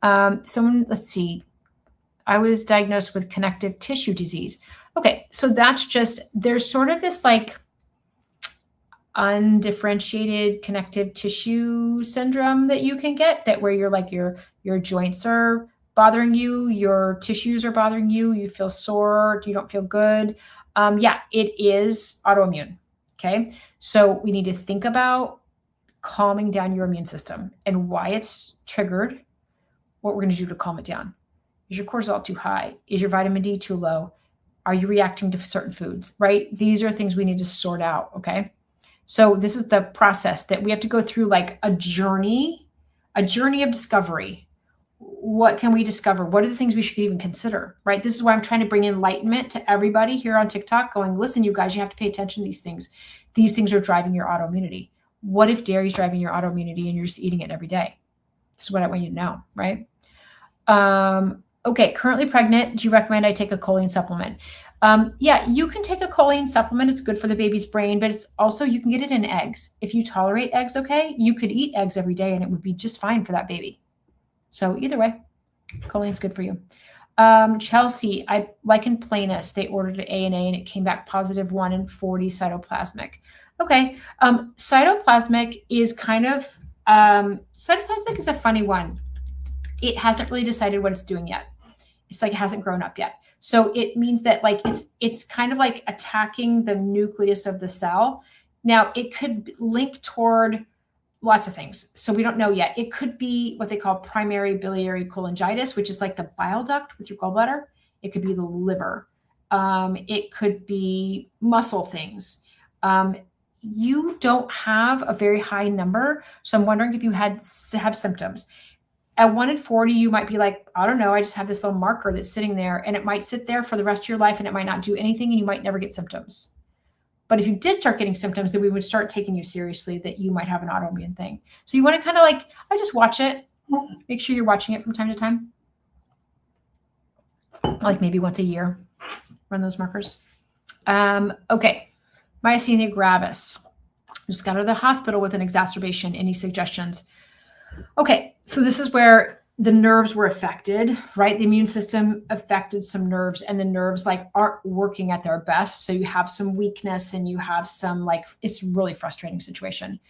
Let's see. I was diagnosed with connective tissue disease. Okay, so that's just, there's sort of this like undifferentiated connective tissue syndrome that you can get, that where you're like your joints are bothering you, your tissues are bothering you, you feel sore, you don't feel good. Yeah, it is autoimmune. Okay, so we need to think about calming down your immune system and why it's triggered, what we're going to do to calm it down. Is your cortisol too high? Is your vitamin D too low? Are you reacting to certain foods, right? These are things we need to sort out, okay? So this is the process that we have to go through, like a journey of discovery. What can we discover? What are the things we should even consider, right? This is why I'm trying to bring enlightenment to everybody here on TikTok, going, listen, you guys, you have to pay attention to these things. These things are driving your autoimmunity. What if dairy is driving your autoimmunity and you're just eating it every day? This is what I want you to know, right? Okay, currently pregnant. Do you recommend I take a choline supplement? Yeah, you can take a choline supplement. It's good for the baby's brain, but it's also, you can get it in eggs. If you tolerate eggs, okay, you could eat eggs every day and it would be just fine for that baby. So either way, choline's good for you. Chelsea, I lichen planus, they ordered an ANA and it came back positive 1 in 40 cytoplasmic. Okay, cytoplasmic is kind of, cytoplasmic is a funny one. It hasn't really decided what it's doing yet. It's like it hasn't grown up yet. So it means that like it's kind of like attacking the nucleus of the cell. Now it could link toward lots of things. So we don't know yet. It could be what they call primary biliary cholangitis, which is like the bile duct with your gallbladder. It could be the liver. It could be muscle things. You don't have a very high number. So I'm wondering if you have symptoms. At 1 in 40, you might be like, I don't know, I just have this little marker that's sitting there, and it might sit there for the rest of your life and it might not do anything and you might never get symptoms. But if you did start getting symptoms, then we would start taking you seriously that you might have an autoimmune thing. So you want to kind of like, I just watch it. Make sure you're watching it from time to time. Like maybe once a year, run those markers. Okay, myasthenia gravis. Just got out of the hospital with an exacerbation. Any suggestions? Okay, so this is where the nerves were affected, right? The immune system affected some nerves, and the nerves like aren't working at their best. So you have some weakness and you have some like, it's really frustrating situation.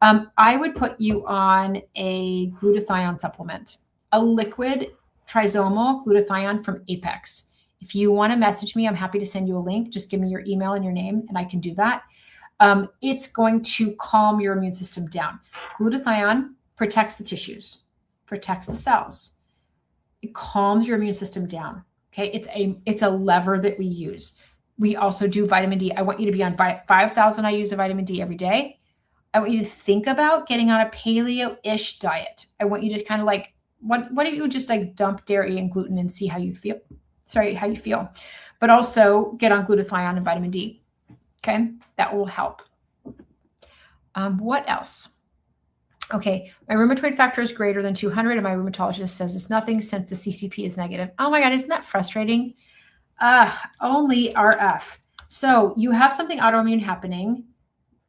I would put you on a glutathione supplement, a liquid trisomal glutathione from Apex. If you want to message me, I'm happy to send you a link. Just give me your email and your name and I can do that. It's going to calm your immune system down. Glutathione protects the tissues, protects the cells. It calms your immune system down. Okay. It's a lever that we use. We also do vitamin D. I want you to be on 5,000 IUs of vitamin D every day. I want you to think about getting on a paleo-ish diet. I want you to kind of like, what if you just like dump dairy and gluten and see how you feel? How you feel. But also get on glutathione and vitamin D. Okay, that will help. What else? Okay, my rheumatoid factor is greater than 200 and my rheumatologist says it's nothing since the CCP is negative. Oh my God, isn't that frustrating? Only RF. So you have something autoimmune happening.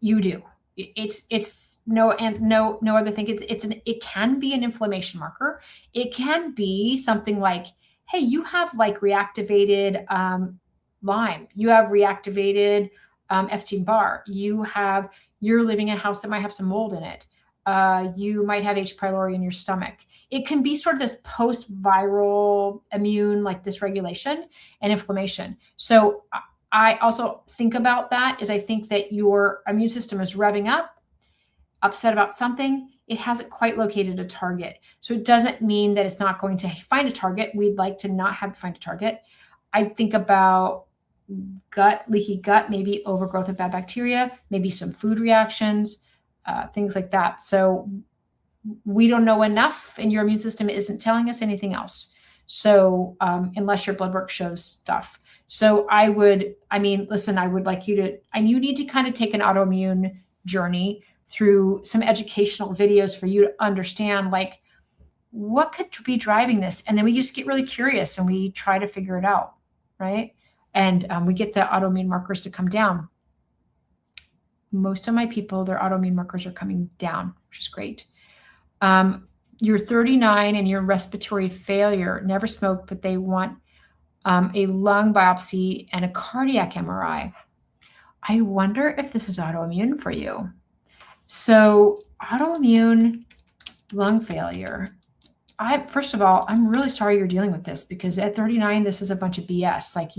You do. It's no other thing. It can be an inflammation marker. It can be something like, hey, you have like reactivated Lyme. You have reactivated Epstein-Barr. You're living in a house that might have some mold in it. You might have H. pylori in your stomach. It can be sort of this post-viral immune like dysregulation and inflammation. So I also think about that is I think that your immune system is revving up, upset about something. It hasn't quite located a target. So it doesn't mean that it's not going to find a target. We'd like to not have to find a target. I think about leaky gut, maybe overgrowth of bad bacteria, maybe some food reactions, things like that. So we don't know enough and your immune system isn't telling us anything else. So unless your blood work shows stuff. So I would like you to, and you need to kind of take an autoimmune journey through some educational videos for you to understand like what could be driving this. And then we just get really curious and we try to figure it out, right? And we get the autoimmune markers to come down. Most of my people, their autoimmune markers are coming down, which is great. You're 39 and you're in respiratory failure, never smoked, but they want a lung biopsy and a cardiac MRI. I wonder if this is autoimmune for you. So autoimmune lung failure. First of all, I'm really sorry you're dealing with this because at 39, this is a bunch of BS. Like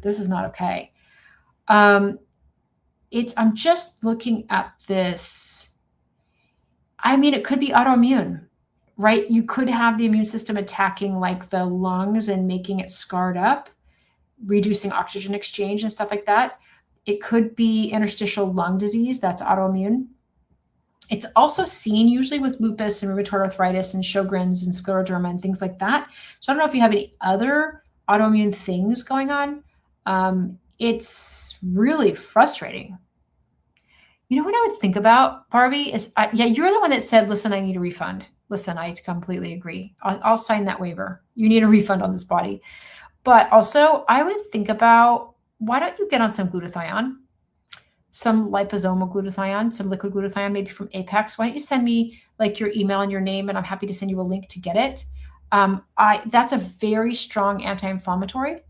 this is not okay. I'm just looking at this. I mean, it could be autoimmune, right? You could have the immune system attacking like the lungs and making it scarred up, reducing oxygen exchange and stuff like that. It could be interstitial lung disease. That's autoimmune. It's also seen usually with lupus and rheumatoid arthritis and Sjogren's and scleroderma and things like that. So I don't know if you have any other autoimmune things going on. It's really frustrating. You know what I would think about, Barbie, is, you're the one that said, listen, I need a refund. Listen, I completely agree. I'll sign that waiver. You need a refund on this body. But also, I would think about, why don't you get on some glutathione, some liposomal glutathione, some liquid glutathione, maybe from Apex. Why don't you send me like your email and your name, and I'm happy to send you a link to get it. That's a very strong anti-inflammatory,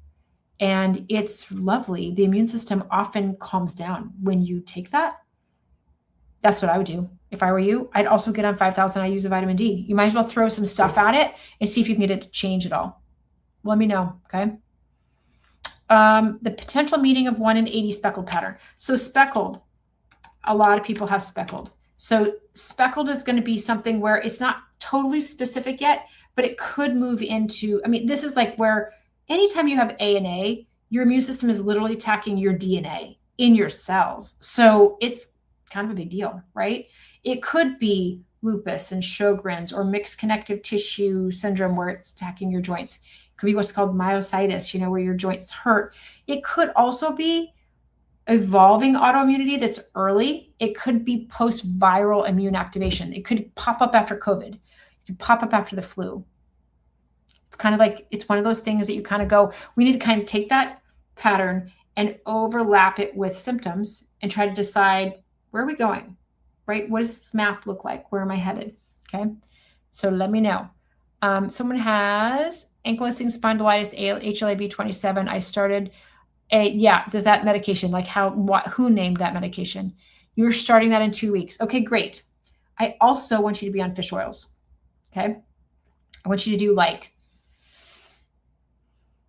and it's lovely. The immune system often calms down when you take that. That's what I would do. If I were you, I'd also get on 5,000 IUs of vitamin D. You might as well throw some stuff at it and see if you can get it to change at all. Let me know, okay? The potential meeting of 1 in 80 speckled pattern. So speckled, a lot of people have speckled. So speckled is going to be something where it's not totally specific yet, but it could move into, this is like where anytime you have ANA, your immune system is literally attacking your DNA in your cells. So it's kind of a big deal, right? It could be lupus and Sjogren's or mixed connective tissue syndrome where it's attacking your joints. It could be what's called myositis, where your joints hurt. It could also be evolving autoimmunity that's early. It could be post-viral immune activation. It could pop up after COVID. It could pop up after the flu. It's kind of like, it's one of those things that you kind of go, we need to kind of take that pattern and overlap it with symptoms and try to decide, where are we going, right? What does this map look like? Where am I headed? Okay. So let me know. Someone has ankylosing spondylitis, HLA-B27. I started does that medication, like who named that medication? You're starting that in 2 weeks. Okay, great. I also want you to be on fish oils. Okay. I want you to do like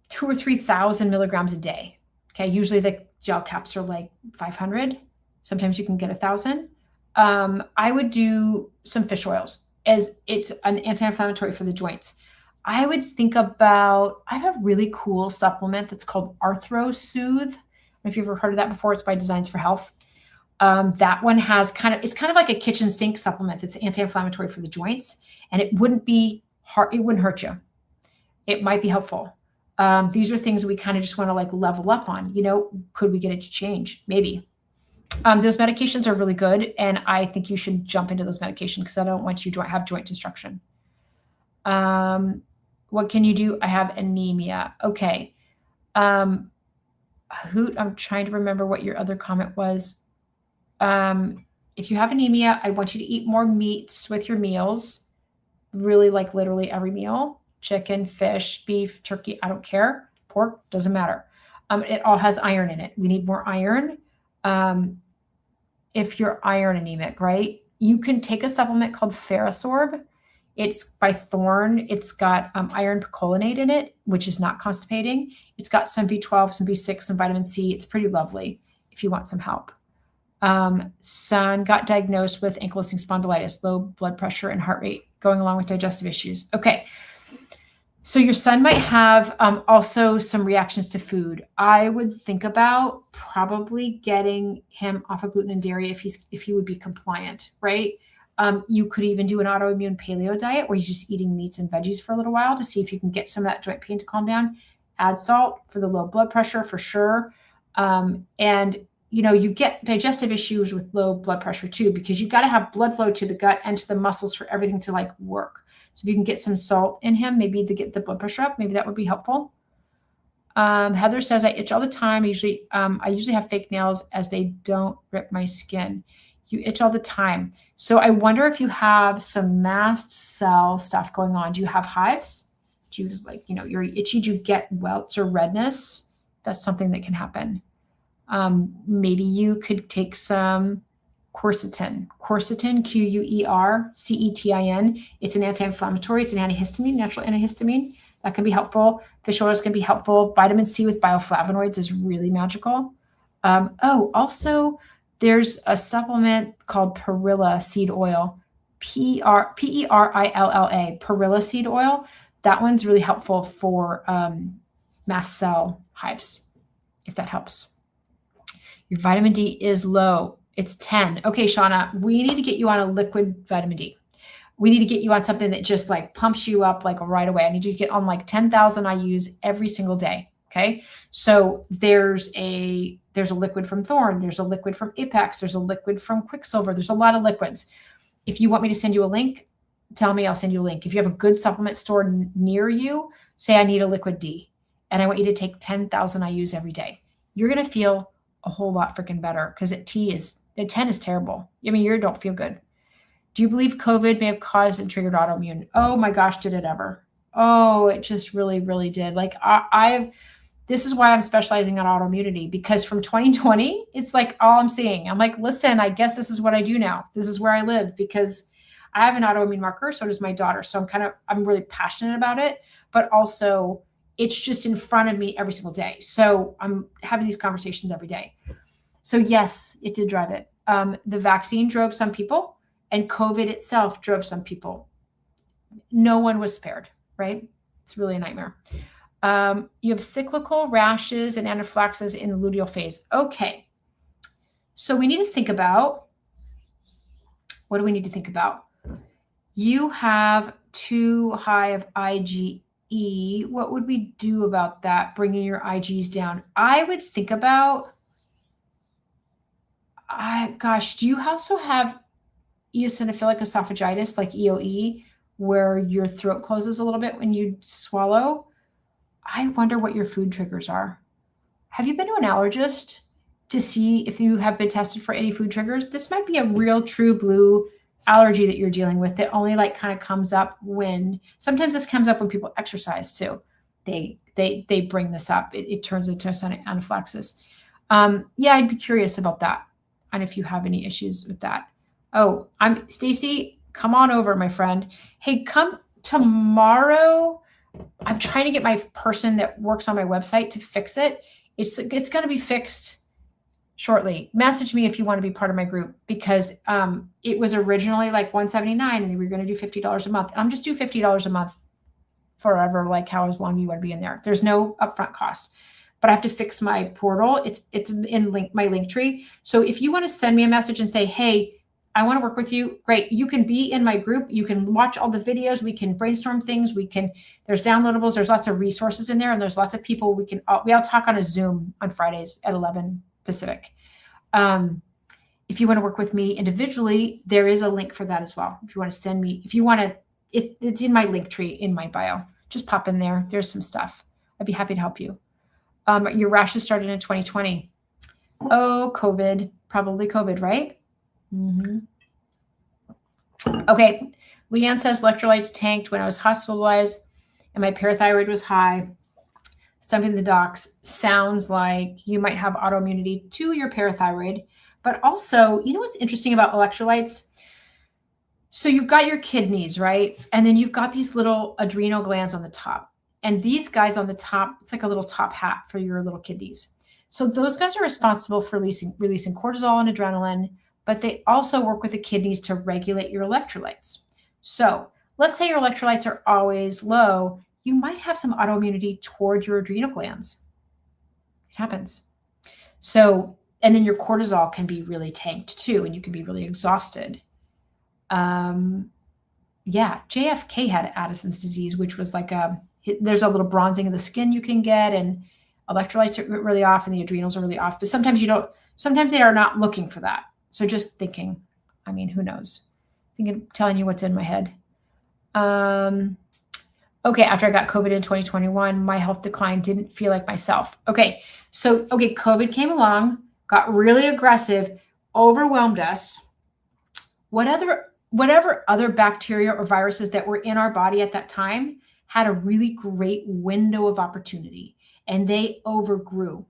2,000 or 3,000 milligrams a day. Okay. Usually the gel caps are like 500. Sometimes you can get 1,000. I would do some fish oils, as it's an anti-inflammatory for the joints. I would think about, I have a really cool supplement that's called Arthro Soothe. I don't know if you've ever heard of that before. It's by Designs for Health. That one has it's kind of like a kitchen sink supplement that's anti-inflammatory for the joints, and it wouldn't be hard. It wouldn't hurt you. It might be helpful. These are things we kind of just want to like level up on. Could we get it to change? Maybe. Those medications are really good, and I think you should jump into those medications because I don't want you to have joint destruction. What can you do? I have anemia. Okay. I'm trying to remember what your other comment was. If you have anemia, I want you to eat more meats with your meals. Really, like literally every meal. Chicken, fish, beef, turkey, I don't care. Pork, doesn't matter. It all has iron in it. We need more iron. If you're iron anemic, right? You can take a supplement called Ferrosorb. It's by Thorne. It's got iron picolinate in it, which is not constipating. It's got some B12, some B6, some vitamin C. It's pretty lovely if you want some help. Son got diagnosed with ankylosing spondylitis, low blood pressure and heart rate, going along with digestive issues. Okay. So your son might have also some reactions to food. I would think about probably getting him off of gluten and dairy if he would be compliant, right? You could even do an autoimmune paleo diet where he's just eating meats and veggies for a little while to see if you can get some of that joint pain to calm down. Add salt for the low blood pressure for sure. And you get digestive issues with low blood pressure too, because you got to have blood flow to the gut and to the muscles for everything to like work. So if you can get some salt in him, maybe to get the blood pressure up, maybe that would be helpful. Heather says, I itch all the time. I usually have fake nails as they don't rip my skin. You itch all the time. So I wonder if you have some mast cell stuff going on. Do you have hives? Do you just you're itchy? Do you get welts or redness? That's something that can happen. Maybe you could take some quercetin, Quercetin. It's an anti-inflammatory. It's an antihistamine, natural antihistamine. That can be helpful. Fish oils can be helpful. Vitamin C with bioflavonoids is really magical. Also, there's a supplement called Perilla seed oil, Perilla, Perilla seed oil. That one's really helpful for mast cell hives, if that helps. Your vitamin D is low. It's 10. Okay, Shauna, we need to get you on a liquid vitamin D. We need to get you on something that just like pumps you up like right away. I need you to get on like 10,000 IUs every single day. Okay. So there's a liquid from Thorne. There's a liquid from Apex. There's a liquid from Quicksilver. There's a lot of liquids. If you want me to send you a link, tell me, I'll send you a link. If you have a good supplement store near you, say I need a liquid D and I want you to take 10,000 IUs every day. You're going to feel a whole lot freaking better because at 10 is terrible. I mean, you don't feel good. Do you believe COVID may have caused and triggered autoimmune? Oh my gosh, did it ever? Oh, it just really, really did. Like this is why I'm specializing on autoimmunity, because from 2020, it's like all I'm seeing. I'm like, listen, I guess this is what I do now. This is where I live because I have an autoimmune marker. So does my daughter. So I'm really passionate about it, but also it's just in front of me every single day. So I'm having these conversations every day. So yes, it did drive it. The vaccine drove some people and COVID itself drove some people. No one was spared, right? It's really a nightmare. You have cyclical rashes and anaphylaxis in the luteal phase. Okay. So we need to think about, what do we need to think about? You have too high of IgE. What would we do about that, bringing your Igs down? I would think about Gosh, do you also have eosinophilic esophagitis, like EOE, where your throat closes a little bit when you swallow? I wonder what your food triggers are. Have you been to an allergist to see if you have been tested for any food triggers? This might be a real true blue allergy that you're dealing with that only like kind of comes up when, sometimes this comes up when people exercise too. They bring this up. It turns into anaphylaxis. Yeah, I'd be curious about that and if you have any issues with that. Oh, I'm Stacy. Come on over, my friend. Hey, come tomorrow. I'm trying to get my person that works on my website to fix it. It's going to be fixed shortly. Message me if you want to be part of my group, because it was originally like $179 and we were going to do $50 a month. I'm just do $50 a month forever, like how as long you want to be in there. There's no upfront cost, but I have to fix my portal. It's in my link tree. So if you want to send me a message and say, hey, I want to work with you, great. You can be in my group. You can watch all the videos. We can brainstorm things. There's downloadables. There's lots of resources in there. And there's lots of people we all talk on a Zoom on Fridays at 11 Pacific. If you want to work with me individually, there is a link for that as well. If you want to send me, it's in my link tree in my bio. Just pop in there. There's some stuff. I'd be happy to help you. Your rashes started in 2020. Oh, COVID, probably COVID, right? Mm-hmm. Okay. Leanne says electrolytes tanked when I was hospitalized and my parathyroid was high. Stumping the docs sounds like you might have autoimmunity to your parathyroid, but also, you know what's interesting about electrolytes? So you've got your kidneys, right? And then you've got these little adrenal glands on the top. And these guys on the top, it's like a little top hat for your little kidneys. So those guys are responsible for releasing cortisol and adrenaline, but they also work with the kidneys to regulate your electrolytes. So let's say your electrolytes are always low. You might have some autoimmunity toward your adrenal glands. It happens. So, and then your cortisol can be really tanked too, and you can be really exhausted. Yeah, JFK had Addison's disease, which was like there's a little bronzing of the skin you can get, and electrolytes are really off and the adrenals are really off. But sometimes they are not looking for that. So just thinking, I mean, who knows? Telling you what's in my head. Okay, after I got COVID in 2021, my health decline, didn't feel like myself. Okay, so COVID came along, got really aggressive, overwhelmed us. Whatever other bacteria or viruses that were in our body at that time had a really great window of opportunity, and they overgrew.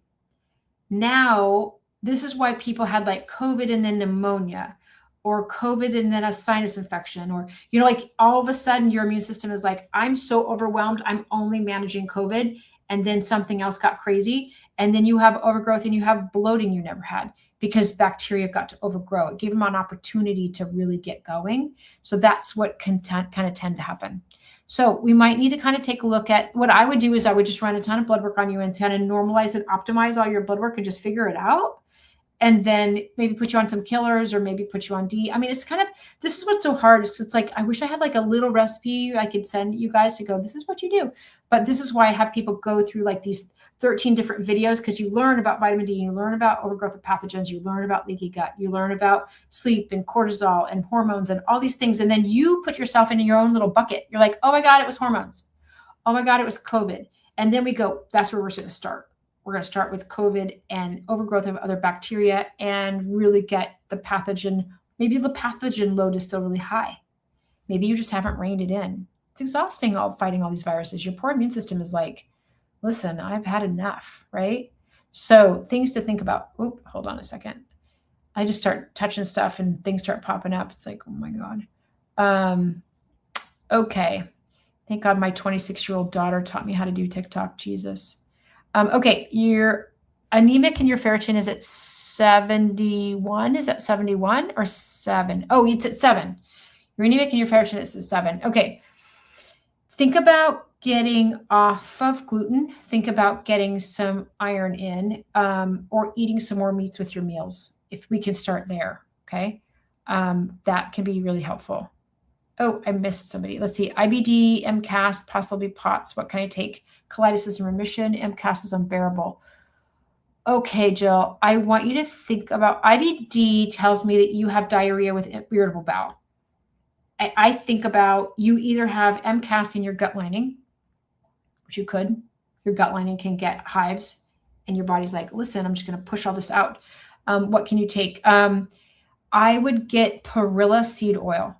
Now, this is why people had like COVID and then pneumonia, or COVID and then a sinus infection, or, like all of a sudden your immune system is like, I'm so overwhelmed, I'm only managing COVID. And then something else got crazy. And then you have overgrowth and you have bloating you never had because bacteria got to overgrow. It gave them an opportunity to really get going. So that's what can kind of tend to happen. So we might need to kind of take a look at what I would do is I would just run a ton of blood work on you and kind of normalize and optimize all your blood work and just figure it out. And then maybe put you on some killers or maybe put you on D. I mean, it's kind of, this is what's so hard. It's like, I wish I had like a little recipe I could send you guys to go, this is what you do. But this is why I have people go through like these 13 different videos, because you learn about vitamin D, you learn about overgrowth of pathogens, you learn about leaky gut, you learn about sleep and cortisol and hormones and all these things. And then you put yourself into your own little bucket. You're like, oh my God, it was hormones. Oh my God, it was COVID. And then we go, that's where we're going to start. We're going to start with COVID and overgrowth of other bacteria and really get the pathogen. Maybe the pathogen load is still really high. Maybe you just haven't reined it in. It's exhausting fighting all these viruses. Your poor immune system is like, listen, I've had enough, right? So things to think about. Oop, hold on a second. I just start touching stuff and things start popping up. It's like, oh my God. Okay. Thank God my 26-year-old daughter taught me how to do TikTok. Jesus. Okay, your anemic and your ferritin is at 71. Is that 71 or 7? Oh, it's at 7. Your anemic and your ferritin is at 7. Okay. Think about getting off of gluten. Think about getting some iron in, or eating some more meats with your meals. If we can start there, okay? That can be really helpful. Oh, I missed somebody. Let's see. IBD, MCAS, possibly POTS. What can I take? Colitis is in remission. MCAS is unbearable. Okay, Jill, I want you to think about IBD tells me that you have diarrhea with irritable bowel. I think about you either have MCAS in your gut lining, which you could. Your gut lining can get hives, and your body's like, listen, I'm just going to push all this out. What can you take? I would get perilla seed oil,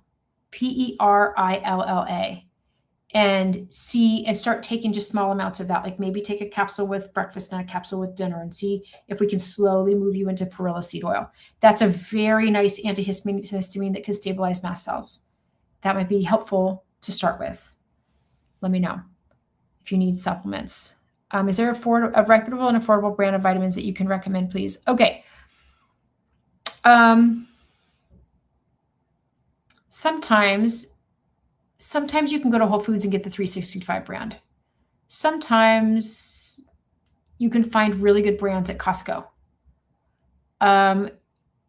Perilla, and start taking just small amounts of that. Like maybe take a capsule with breakfast and a capsule with dinner, and see if we can slowly move you into perilla seed oil. That's a very nice antihistamine that can stabilize mast cells. That might be helpful to start with. Let me know if you need supplements. Is there a reputable and affordable brand of vitamins that you can recommend, please? Okay. Sometimes you can go to Whole Foods and get the 365 brand. Sometimes you can find really good brands at Costco.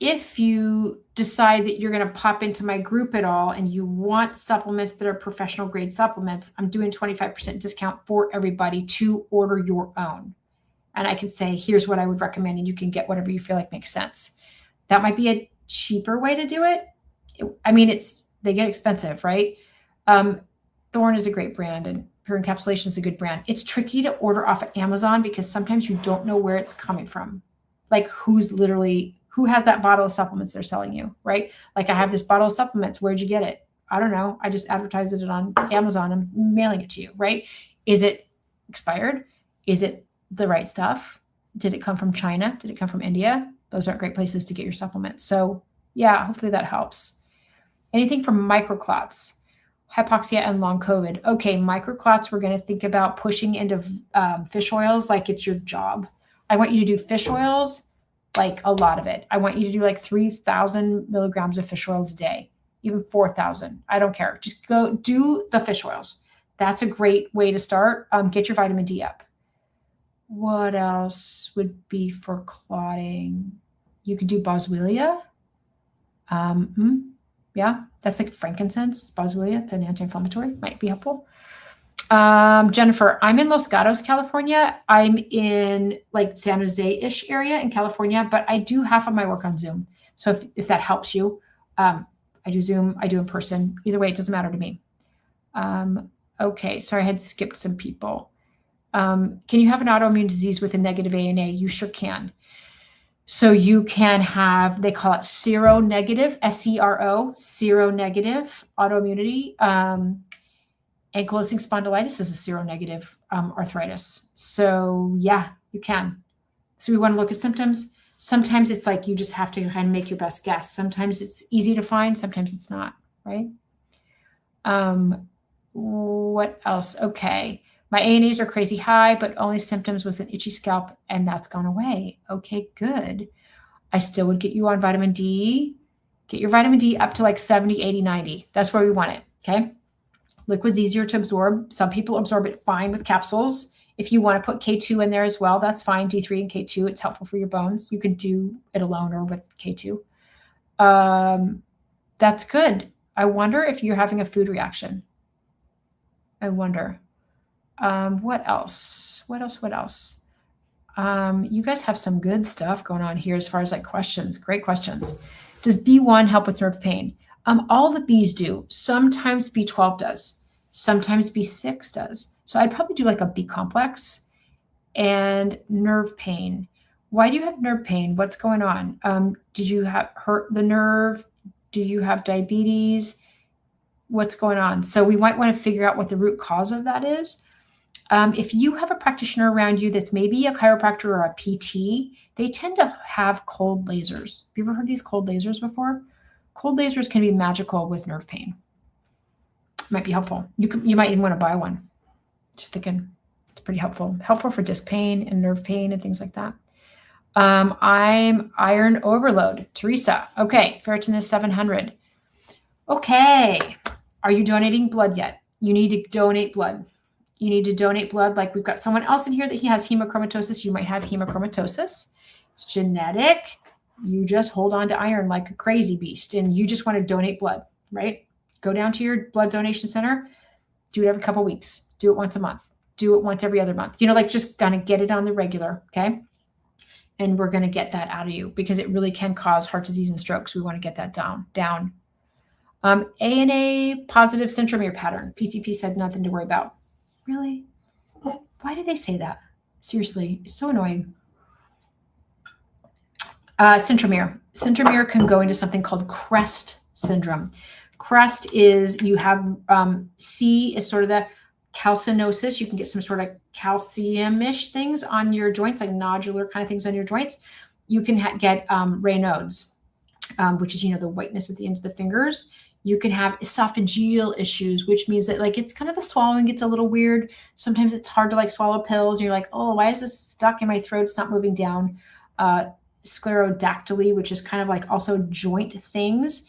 If you decide that you're going to pop into my group at all and you want supplements that are professional grade supplements, I'm doing 25% discount for everybody to order your own. And I can say, here's what I would recommend, and you can get whatever you feel like makes sense. That might be a cheaper way to do it. They get expensive, right? Thorne is a great brand, and Pure Encapsulation is a good brand. It's tricky to order off of Amazon because sometimes you don't know where it's coming from. Like who has that bottle of supplements they're selling you, right? Like I have this bottle of supplements. Where'd you get it? I don't know. I just advertised it on Amazon. I'm mailing it to you, right? Is it expired? Is it the right stuff? Did it come from China? Did it come from India? Those aren't great places to get your supplements. So yeah, hopefully that helps. Anything from microclots, hypoxia, and long COVID. Okay, microclots, we're going to think about pushing into fish oils like it's your job. I want you to do fish oils, like a lot of it. I want you to do like 3,000 milligrams of fish oils a day, even 4,000. I don't care. Just go do the fish oils. That's a great way to start. Get your vitamin D up. What else would be for clotting? You could do boswellia. Yeah, that's like frankincense, boswellia. It's an anti-inflammatory. Might be helpful. Jennifer, I'm in Los Gatos, California. I'm in like San Jose-ish area in California, but I do half of my work on Zoom. So if that helps you, I do Zoom, I do in person. Either way, it doesn't matter to me. Okay, sorry, I had skipped some people. Can you have an autoimmune disease with a negative ANA? You sure can. So you can have, they call it seronegative, SERO, seronegative autoimmunity. Ankylosing spondylitis is a seronegative arthritis. So yeah, you can. So we want to look at symptoms. Sometimes it's like you just have to kind of make your best guess. Sometimes it's easy to find, sometimes it's not, right? What else? Okay. My ANAs are crazy high, but only symptoms was an itchy scalp, and that's gone away. Okay, good. I still would get you on vitamin D. Get your vitamin D up to like 70, 80, 90. That's where we want it, okay? Liquid's easier to absorb. Some people absorb it fine with capsules. If you want to put K2 in there as well, that's fine. D3 and K2, it's helpful for your bones. You can do it alone or with K2. That's good. I wonder if you're having a food reaction. I wonder. What else? You guys have some good stuff going on here as far as like questions. Great questions. Does B1 help with nerve pain? All the Bs do. Sometimes B12 does. Sometimes B6 does. So I'd probably do like a B complex and nerve pain. Why do you have nerve pain? What's going on? Did you have hurt the nerve? Do you have diabetes? What's going on? So we might want to figure out what the root cause of that is. If you have a practitioner around you that's maybe a chiropractor or a PT, they tend to have cold lasers. Have you ever heard these cold lasers before? Cold lasers can be magical with nerve pain. Might be helpful. You might even want to buy one. Just thinking, it's pretty helpful. Helpful for disc pain and nerve pain and things like that. I'm iron overload. Teresa. Okay, ferritin is 700. Okay, are you donating blood yet? You need to donate blood. You need to donate blood. Like we've got someone else in here that he has hemochromatosis. You might have hemochromatosis. It's genetic. You just hold on to iron like a crazy beast and you just want to donate blood, right? Go down to your blood donation center. Do it every couple of weeks. Do it once a month. Do it once every other month. Like just kind of get it on the regular, okay? And we're going to get that out of you because it really can cause heart disease and strokes. We want to get that down. ANA positive centromere pattern. PCP said nothing to worry about. Really? Why did they say that? Seriously, it's so annoying. Centromere. Centromere can go into something called CREST syndrome. CREST is you have C is sort of the calcinosis. You can get some sort of calcium-ish things on your joints, like nodular kind of things on your joints. You can get Raynaud's, which is, the whiteness at the ends of the fingers. You can have esophageal issues, which means that it's kind of the swallowing gets a little weird. Sometimes it's hard to swallow pills. And you're like, oh, why is this stuck in my throat? It's not moving down. Sclerodactyly, which is kind of also joint things.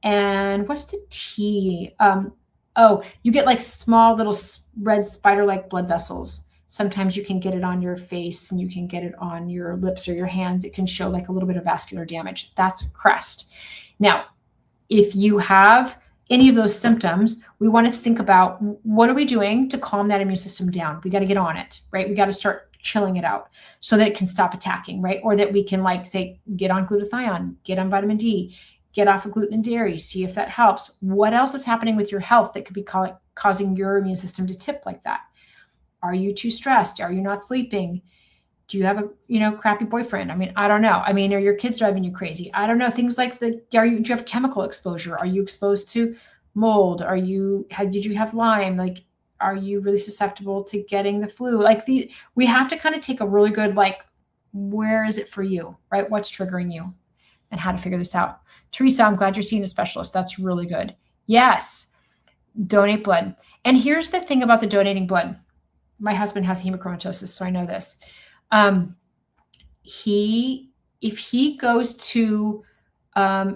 And what's the T? You get small little red spider-like blood vessels. Sometimes you can get it on your face and you can get it on your lips or your hands. It can show a little bit of vascular damage. That's CREST. Now, if you have any of those symptoms, we want to think about what are we doing to calm that immune system down? We got to get on it, right? We got to start chilling it out so that it can stop attacking, right? Or that we can say, get on glutathione, get on vitamin D, get off of gluten and dairy, see if that helps. What else is happening with your health that could be causing your immune system to tip like that? Are you too stressed? Are you not sleeping? Do you have a, crappy boyfriend? I don't know. Are your kids driving you crazy? I don't know. Things like do you have chemical exposure? Are you exposed to mold? Did you have Lyme? Are you really susceptible to getting the flu? We have to kind of take a really good, where is it for you, right? What's triggering you and how to figure this out. Teresa, I'm glad you're seeing a specialist. That's really good. Yes. Donate blood. And here's the thing about the donating blood. My husband has hemochromatosis, so I know this. If he goes to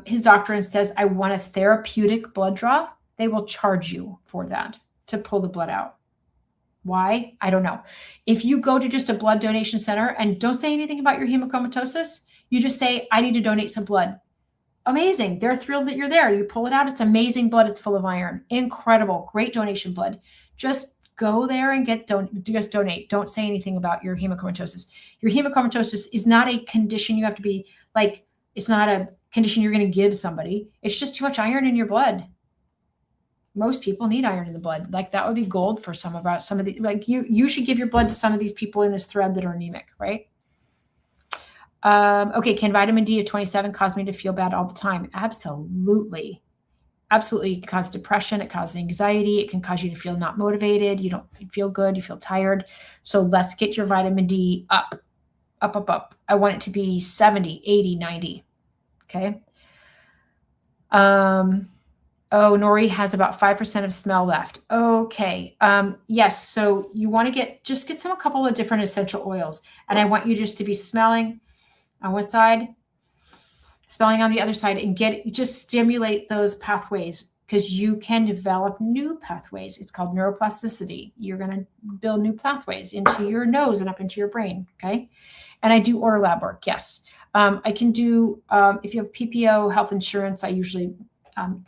his doctor and says, I want a therapeutic blood draw, they will charge you for that to pull the blood out. Why? I don't know. If you go to just a blood donation center and don't say anything about your hemochromatosis, you just say, I need to donate some blood. Amazing. They're thrilled that you're there. You pull it out. It's amazing blood. It's full of iron. Incredible. Great donation blood. Just go there and just donate. Don't say anything about your hemochromatosis. Your hemochromatosis is not a condition you have to be it's not a condition you're going to give somebody. It's just too much iron in your blood. Most people need iron in the blood. That would be gold for some of the, you should give your blood to some of these people in this thread that are anemic, right? Okay. Can vitamin D of 27 cause me to feel bad all the time? Absolutely. Absolutely. It can cause depression. It causes anxiety. It can cause you to feel not motivated. You don't feel good. You feel tired. So let's get your vitamin D up. I want it to be 70, 80, 90. Okay. Nori has about 5% of smell left. Okay. Yes. So you want to get a couple of different essential oils. And I want you just to be smelling on one side, smelling on the other side, and just stimulate those pathways because you can develop new pathways. It's called neuroplasticity. You're going to build new pathways into your nose and up into your brain. Okay. And I do order lab work. Yes. I can do, if you have PPO health insurance, I usually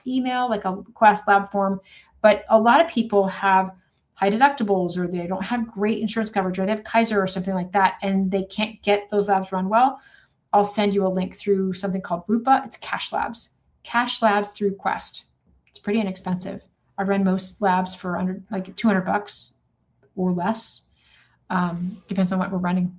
email a Quest lab form, but a lot of people have high deductibles or they don't have great insurance coverage or they have Kaiser or something like that, and they can't get those labs run well. I'll send you a link through something called Rupa. It's cash labs through Quest. It's pretty inexpensive. I run most labs for under $200 or less. Depends on what we're running.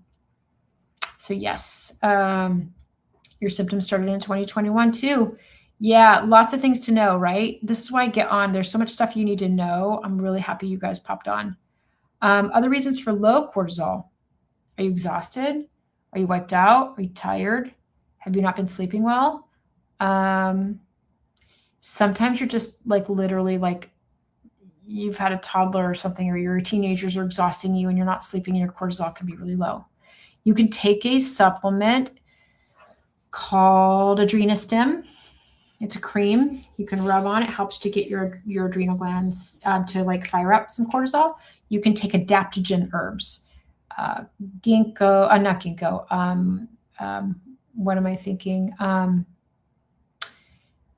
So yes, your symptoms started in 2021 too. Yeah, lots of things to know, right? This is why I get on. There's so much stuff you need to know. I'm really happy you guys popped on. Other reasons for low cortisol. Are you exhausted? Are you wiped out? Are you tired? Have you not been sleeping well? Sometimes you're just literally you've had a toddler or something, or your teenagers are exhausting you and you're not sleeping and your cortisol can be really low. You can take a supplement called Adrenostim. It's a cream you can rub on. It helps to get your adrenal glands to fire up some cortisol. You can take adaptogen herbs. Ginkgo, not ginkgo. What am I thinking?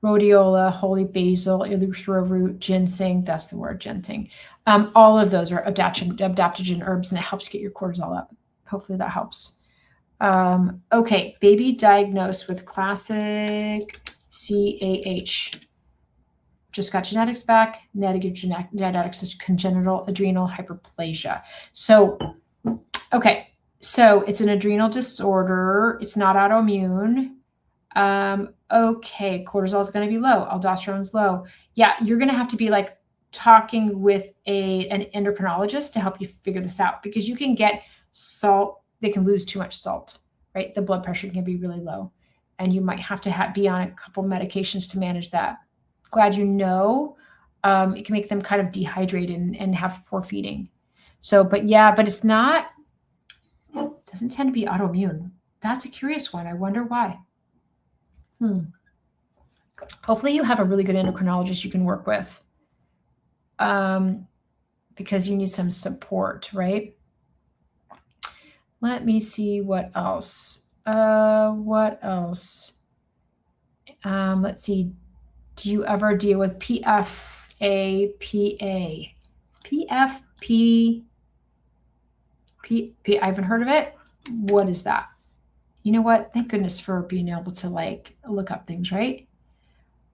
Rhodiola, holy basil, eleuthero root, ginseng. That's the word, ginseng. All of those are adaptogen herbs, and it helps get your cortisol up. Hopefully that helps. Okay, baby diagnosed with classic CAH. Just got genetics back, negative genetics is congenital adrenal hyperplasia. So, okay, so it's an adrenal disorder. It's not autoimmune. Okay, cortisol is going to be low. Aldosterone's low. Yeah, you're going to have to be like talking with an endocrinologist to help you figure this out, because you can get salt. They can lose too much salt, right? The blood pressure can be really low, and you might have to be on a couple medications to manage that. Glad you know. It can make them kind of dehydrated and have poor feeding. So, but it's not, doesn't tend to be autoimmune. That's a curious one. I wonder why. Hopefully you have a really good endocrinologist you can work with, because you need some support, right? Let me see what else. Let's see. Do you ever deal with PFAPA? PFP. I haven't heard of it. What is that? You know what? Thank goodness for being able to like look up things, right?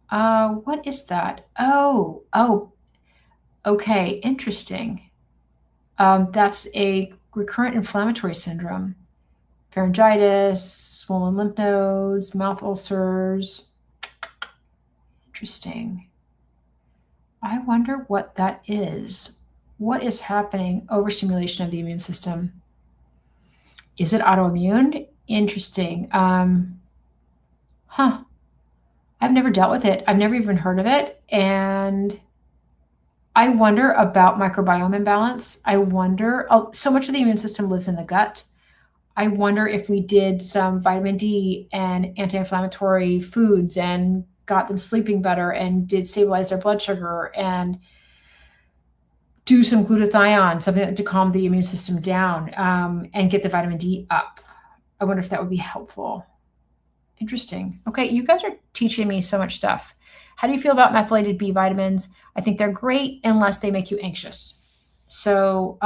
What is that? Oh, okay, interesting. That's a recurrent inflammatory syndrome. Pharyngitis, swollen lymph nodes, mouth ulcers. Interesting. I wonder what that is. What is happening? Overstimulation of the immune system. Is it autoimmune? Interesting. I've never dealt with it. I've never even heard of it. And I wonder about microbiome imbalance. I wonder, so much of the immune system lives in the gut. I wonder if we did some vitamin D and anti-inflammatory foods and got them sleeping better and did stabilize their blood sugar and do some glutathione, something to calm the immune system down, and get the vitamin D up. I wonder if that would be helpful. Interesting. Okay, you guys are teaching me so much stuff. How do you feel about methylated B vitamins? I think they're great unless they make you anxious. So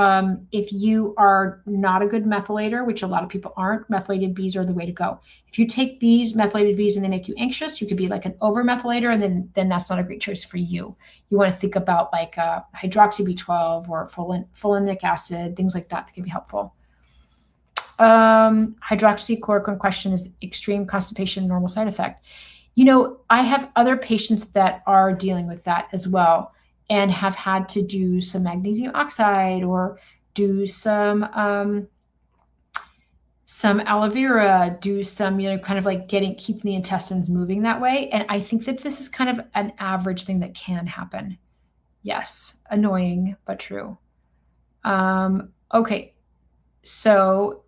if you are not a good methylator, which a lot of people aren't, methylated Bs are the way to go. If you take these methylated Bs and they make you anxious, you could be like an over methylator, and then that's not a great choice for you. You want to think about like hydroxy B12 or folinic acid, things like that can be helpful. Hydroxychloroquine question is extreme constipation, normal side effect. You know, I have other patients that are dealing with that as well and have had to do some magnesium oxide or do some aloe vera, do some, kind of like keeping the intestines moving that way. And I think that this is kind of an average thing that can happen. Yes, annoying, but true. Okay, so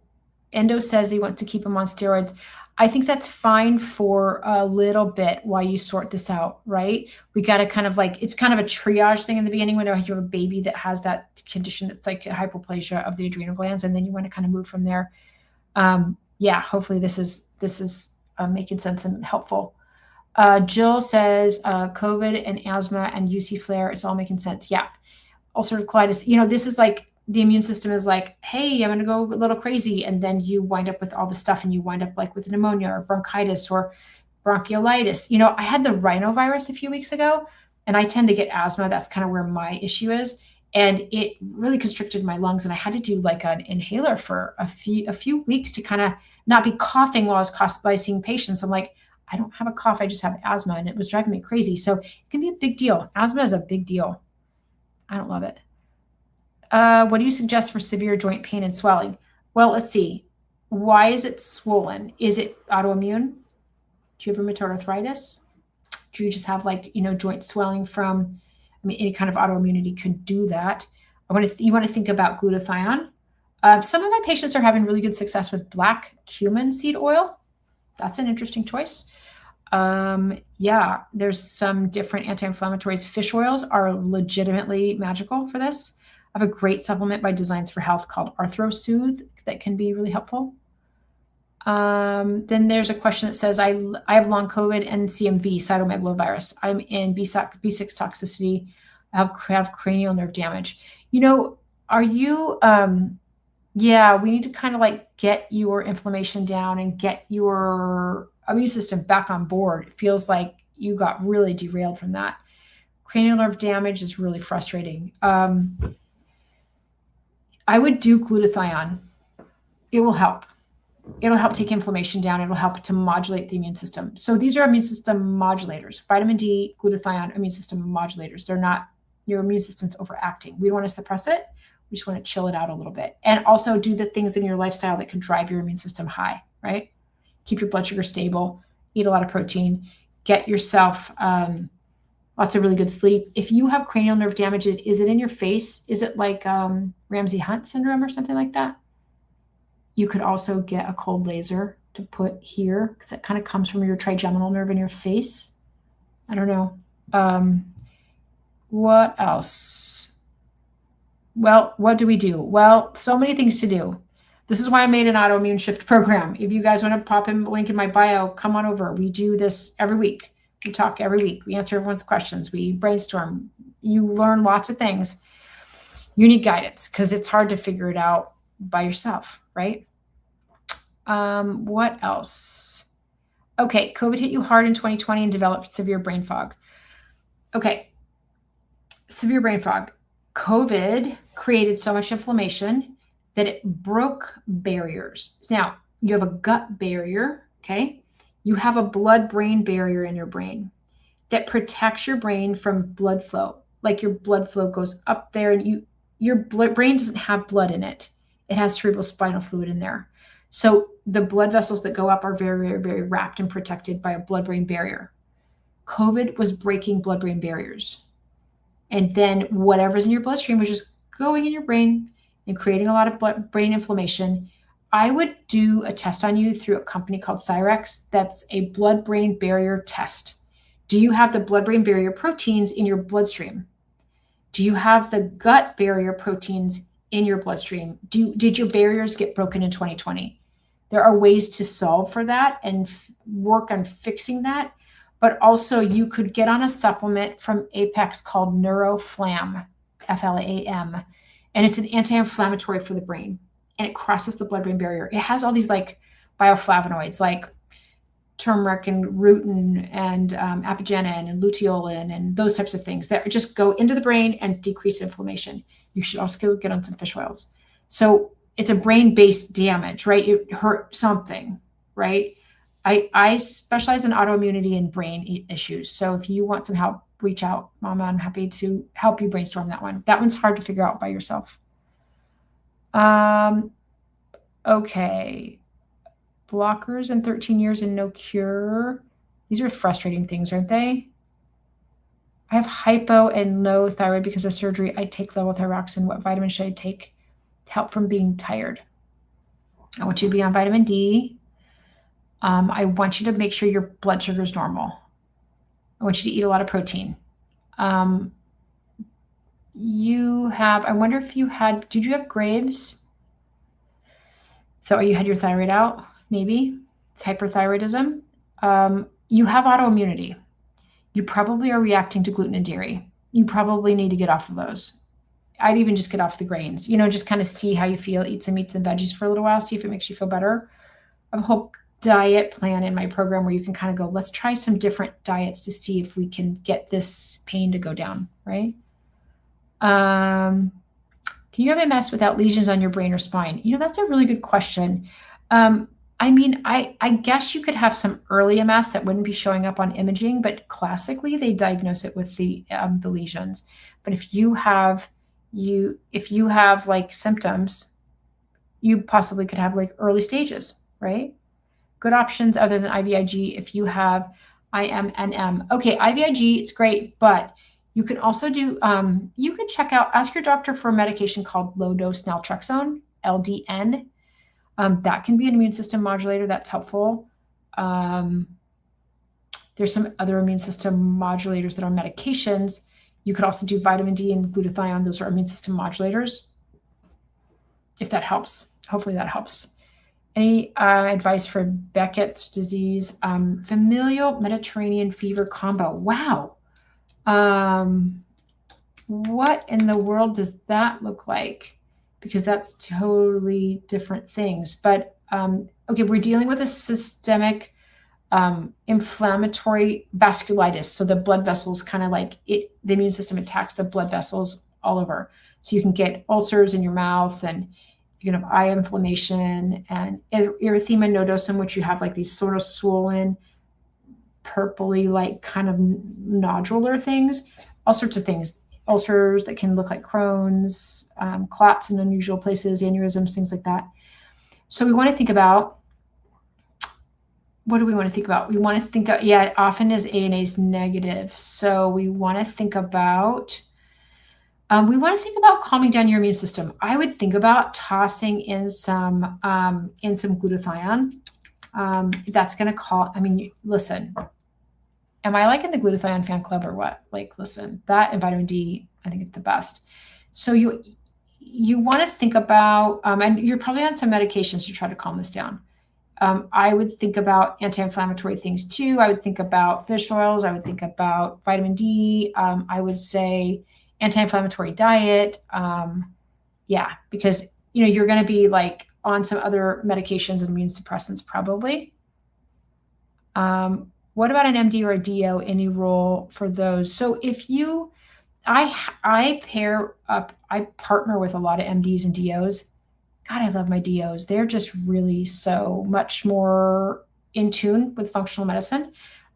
Endo says he wants to keep him on steroids. I think that's fine for a little bit while you sort this out, right? We got to kind of it's kind of a triage thing in the beginning when you have a baby that has that condition that's like a hypoplasia of the adrenal glands, and then you want to kind of move from there. Yeah, hopefully this is making sense and helpful. Jill says COVID and asthma and UC flare, it's all making sense. Yeah. Ulcerative colitis, this is like the immune system is like, hey, I'm going to go a little crazy. And then you wind up with all the stuff and you wind up like with pneumonia or bronchitis or bronchiolitis. I had the rhinovirus a few weeks ago and I tend to get asthma. That's kind of where my issue is. And it really constricted my lungs. And I had to do like an inhaler for a few weeks to kind of not be coughing while I was seeing patients. I'm like, I don't have a cough. I just have asthma. And it was driving me crazy. So it can be a big deal. Asthma is a big deal. I don't love it. What do you suggest for severe joint pain and swelling? Well, let's see. Why is it swollen? Is it autoimmune? Do you have rheumatoid arthritis? Do you just have joint swelling from, any kind of autoimmunity could do that. You want to think about glutathione. Some of my patients are having really good success with black cumin seed oil. That's an interesting choice. Yeah, there's some different anti-inflammatories. Fish oils are legitimately magical for this. I have a great supplement by Designs for Health called ArthroSoothe that can be really helpful. Then there's a question that says, I have long COVID and CMV, cytomegalovirus. I'm in B6 toxicity. I have cranial nerve damage. Are you, Yeah, we need to kind of like get your inflammation down and get your immune system back on board. It feels like you got really derailed from that. Cranial nerve damage is really frustrating. I would do glutathione. It will help. It'll help take inflammation down. It'll help to modulate the immune system. So these are immune system modulators. Vitamin D, glutathione, immune system modulators. They're not your immune system's overacting. We don't want to suppress it. We just want to chill it out a little bit. And also do the things in your lifestyle that can drive your immune system high, right? Keep your blood sugar stable, eat a lot of protein, get yourself lots of really good sleep. If you have cranial nerve damage, is it in your face? Is it like Ramsay-Hunt syndrome or something like that? You could also get a cold laser to put here because it kind of comes from your trigeminal nerve in your face. I don't know. What else? Well, what do we do? Well, so many things to do. This is why I made an autoimmune shift program. If you guys want to pop in the link in my bio, come on over. We do this every week. We talk every week. We answer everyone's questions. We brainstorm. You learn lots of things. You need guidance because it's hard to figure it out by yourself, right? What else? Okay, COVID hit you hard in 2020 and developed severe brain fog. Okay, severe brain fog. COVID created so much inflammation that it broke barriers. Now, you have a gut barrier, okay? You have a blood-brain barrier in your brain that protects your brain from blood flow. Like your blood flow goes up there and your brain doesn't have blood in it. It has cerebrospinal fluid in there. So the blood vessels that go up are very, very, very wrapped and protected by a blood-brain barrier. COVID was breaking blood-brain barriers. And then whatever's in your bloodstream was just going in your brain and creating a lot of brain inflammation. I would do a test on you through a company called Cyrex. That's a blood-brain barrier test. Do you have the blood-brain barrier proteins in your bloodstream? Do you have the gut barrier proteins in your bloodstream? Did your barriers get broken in 2020? There are ways to solve for that and work on fixing that. But also you could get on a supplement from Apex called NeuroFlam, F-L-A-M. And it's an anti-inflammatory for the brain. And it crosses the blood-brain barrier. It has all these like bioflavonoids like turmeric and rutin and apigenin and luteolin and those types of things that just go into the brain and decrease inflammation. You should also get on some fish oils. So it's a brain-based damage, right? It hurt something, right? I specialize in autoimmunity and brain issues. So if you want some help, reach out, Mama. I'm happy to help you brainstorm that one. That one's hard to figure out by yourself. Okay. Blockers in 13 years and no cure. These are frustrating things, aren't they? I have hypo and low thyroid because of surgery. I take levothyroxine. What vitamin should I take to help from being tired? I want you to be on vitamin D. I want you to make sure your blood sugar is normal. I want you to eat a lot of protein. I wonder if did you have Graves? So you had your thyroid out, maybe? It's hyperthyroidism. You have autoimmunity. You probably are reacting to gluten and dairy. You probably need to get off of those. I'd even just get off the grains, just kind of see how you feel, eat some meats and veggies for a little while, see if it makes you feel better. I have a whole diet plan in my program where you can kind of go, let's try some different diets to see if we can get this pain to go down, right? Can you have MS without lesions on your brain or spine? That's a really good question. I guess you could have some early MS that wouldn't be showing up on imaging, but classically they diagnose it with the lesions. But if you have like symptoms, you possibly could have like early stages, right? Good options other than IVIG if you have IMNM. Okay, IVIG, it's great, but you can also do, you could ask your doctor for a medication called low-dose naltrexone, LDN. That can be an immune system modulator. That's helpful. There's some other immune system modulators that are medications. You could also do vitamin D and glutathione. Those are immune system modulators. If that helps, hopefully that helps. Any advice for Beckett's disease? Familial Mediterranean fever combo. Wow. What in the world does that look like? because that's totally different things. But okay, we're dealing with a systemic inflammatory vasculitis. So the blood vessels kind of like the immune system attacks the blood vessels all over. So you can get ulcers in your mouth, and you can have eye inflammation and erythema nodosum, which you have like these sort of swollen, purpley, like kind of nodular things, all sorts of things. Ulcers that can look like Crohn's, clots in unusual places, aneurysms, things like that. So we want to think about, what do we want to think about? We want to think, it often is ANA's negative. So we want to think about, calming down your immune system. I would think about tossing in some glutathione. That's going to listen, am I like in the glutathione fan club or what? Like, listen, that and vitamin D, I think it's the best. So you want to think about, and you're probably on some medications to try to calm this down. I would think about anti-inflammatory things too. I would think about fish oils. I would think about vitamin D. I would say anti-inflammatory diet. Because you're going to be like on some other medications and immune suppressants probably. What about an MD or a DO? Any role for those? So if I pair up, I partner with a lot of MDs and DOs. God, I love my DOs. They're just really so much more in tune with functional medicine.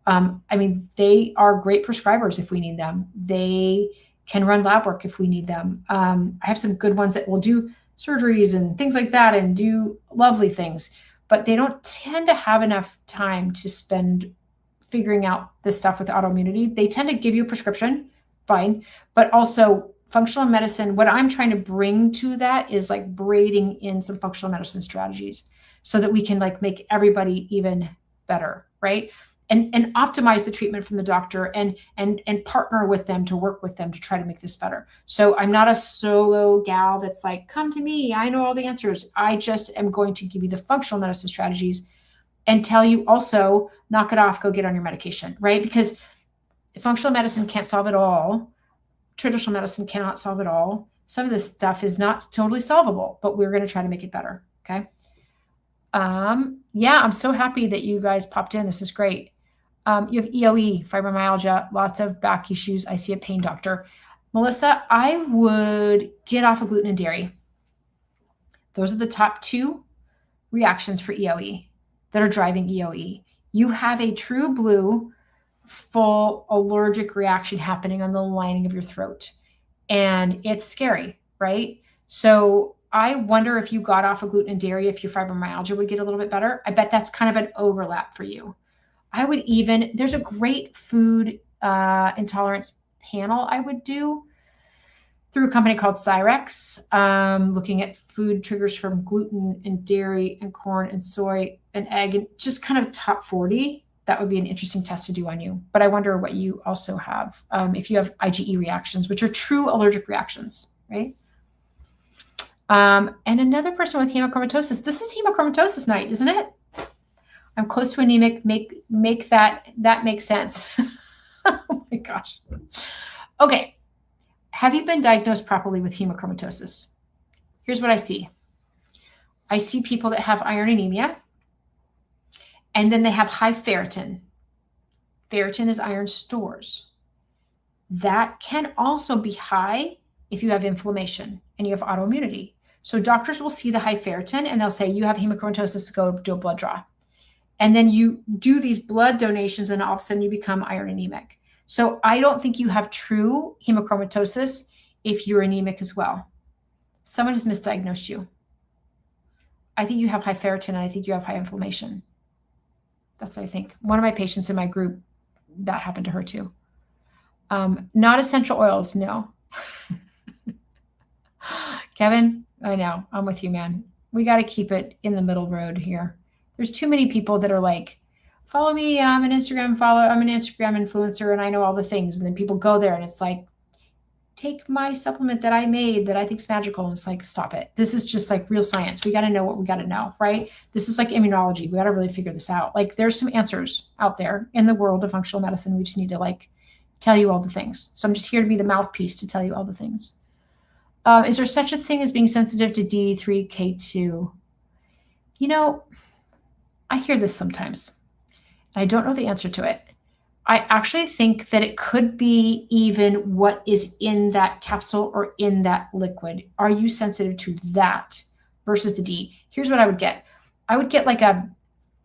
They are great prescribers if we need them. They can run lab work if we need them. I have some good ones that will do surgeries and things like that and do lovely things, but they don't tend to have enough time to spend figuring out this stuff with autoimmunity. They tend to give you a prescription, fine, but also functional medicine, what I'm trying to bring to that is like braiding in some functional medicine strategies so that we can like make everybody even better, right? And optimize the treatment from the doctor and partner with them to work with them to try to make this better. So I'm not a solo gal that's like, come to me, I know all the answers. I just am going to give you the functional medicine strategies and tell you also, knock it off, go get on your medication, right? Because functional medicine can't solve it all. Traditional medicine cannot solve it all. Some of this stuff is not totally solvable, but we're going to try to make it better. Okay. I'm so happy that you guys popped in. This is great. You have EOE, fibromyalgia, lots of back issues. I see a pain doctor. Melissa, I would get off of gluten and dairy. Those are the top 2 reactions for EOE that are driving EOE. You have a true blue full allergic reaction happening on the lining of your throat. And it's scary, right? So I wonder if you got off of gluten and dairy, if your fibromyalgia would get a little bit better. I bet that's kind of an overlap for you. There's a great food intolerance panel I would do through a company called Cyrex, looking at food triggers from gluten and dairy and corn and soy and egg, and just kind of top 40. That would be an interesting test to do on you. But I wonder what you also have, if you have IgE reactions, which are true allergic reactions, right? And another person with hemochromatosis. This is hemochromatosis night, isn't it? I'm close to anemic. Make that make sense. Oh my gosh. Okay. Have you been diagnosed properly with hemochromatosis? Here's what I see. I see people that have iron anemia, and then they have high ferritin. Ferritin is iron stores. That can also be high if you have inflammation and you have autoimmunity. So doctors will see the high ferritin and they'll say, you have hemochromatosis, go do a blood draw. And then you do these blood donations and all of a sudden you become iron anemic. So I don't think you have true hemochromatosis if you're anemic as well. Someone has misdiagnosed you. I think you have high ferritin and I think you have high inflammation. That's what I think. One of my patients in my group, that happened to her too. Not essential oils, no. Kevin, I know, I'm with you, man. We got to keep it in the middle road here. There's too many people that are like, follow me, I'm an Instagram influencer and I know all the things. And then people go there and it's like, take my supplement that I made that I think is magical. And it's like, stop it. This is just like real science. We got to know what we got to know, right? This is like immunology. We got to really figure this out. Like there's some answers out there in the world of functional medicine. We just need to like tell you all the things. So I'm just here to be the mouthpiece to tell you all the things. Is there such a thing as being sensitive to D3K2? I hear this sometimes, and I don't know the answer to it. I actually think that it could be even what is in that capsule or in that liquid. Are you sensitive to that versus the D? Here's what I would get. I would get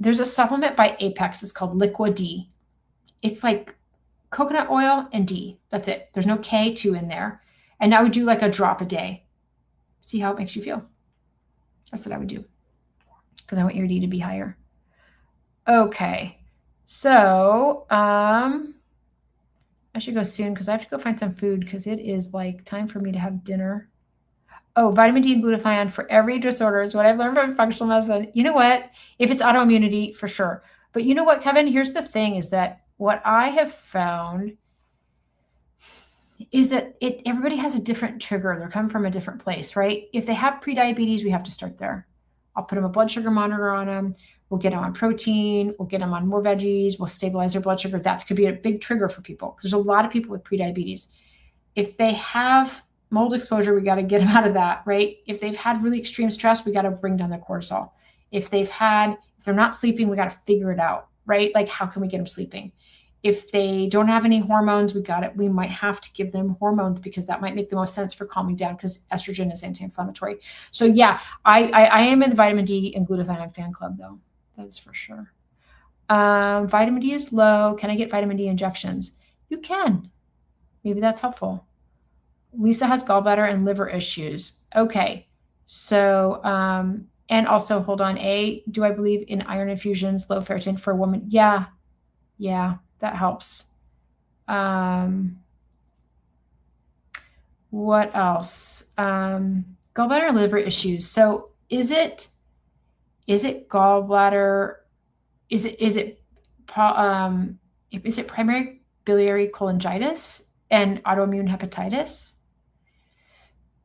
there's a supplement by Apex. It's called Liqua D. It's like coconut oil and D. That's it. There's no K2 in there. And I would do like a drop a day. See how it makes you feel. That's what I would do, because I want your D to be higher. Okay. So, I should go soon because I have to go find some food because it is like time for me to have dinner. Oh, vitamin D and glutathione for every disorder is what I've learned from functional medicine. You know what? If it's autoimmunity, for sure. But you know what, Kevin? Here's the thing is that what I have found is that everybody has a different trigger. They're coming from a different place, right? If they have prediabetes, we have to start there. I'll put them a blood sugar monitor on them. We'll get them on protein. We'll get them on more veggies. We'll stabilize their blood sugar. That could be a big trigger for people. There's a lot of people with prediabetes. If they have mold exposure, we got to get them out of that, right? If they've had really extreme stress, we got to bring down their cortisol. If they're not sleeping, we got to figure it out, right? Like, how can we get them sleeping? If they don't have any hormones, we might have to give them hormones because that might make the most sense for calming down because estrogen is anti-inflammatory. So yeah, I am in the vitamin D and glutathione fan club though. That is for sure. Vitamin D is low. Can I get vitamin D injections? You can. Maybe that's helpful. Lisa has gallbladder and liver issues. Okay. So, and also hold on. Do I believe in iron infusions, low ferritin for a woman? Yeah. That helps. What else? Gallbladder and liver issues. So is it gallbladder? Is it primary biliary cholangitis and autoimmune hepatitis?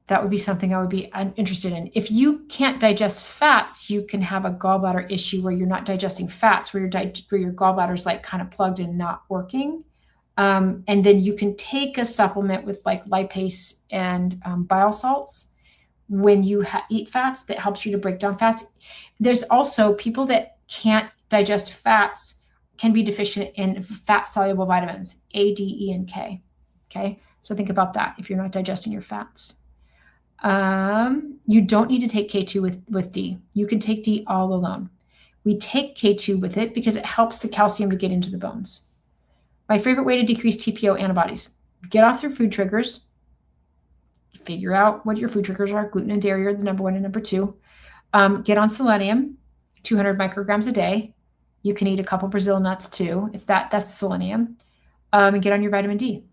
That would be something I would be interested in. If you can't digest fats, you can have a gallbladder issue where you're not digesting fats, where your gallbladder's like kind of plugged and not working. And then you can take a supplement with like lipase and bile salts when you eat fats that helps you to break down fats. There's also people that can't digest fats can be deficient in fat-soluble vitamins, A, D, E, and K. Okay, so think about that if you're not digesting your fats. You don't need to take K2 with D. You can take D all alone. We take K2 with it because it helps the calcium to get into the bones. My favorite way to decrease TPO antibodies, get off your food triggers, figure out what your food triggers are. Gluten and dairy are the number 1 and number 2. Get on selenium, 200 micrograms a day. You can eat a couple Brazil nuts too, if that's selenium. And get on your vitamin D.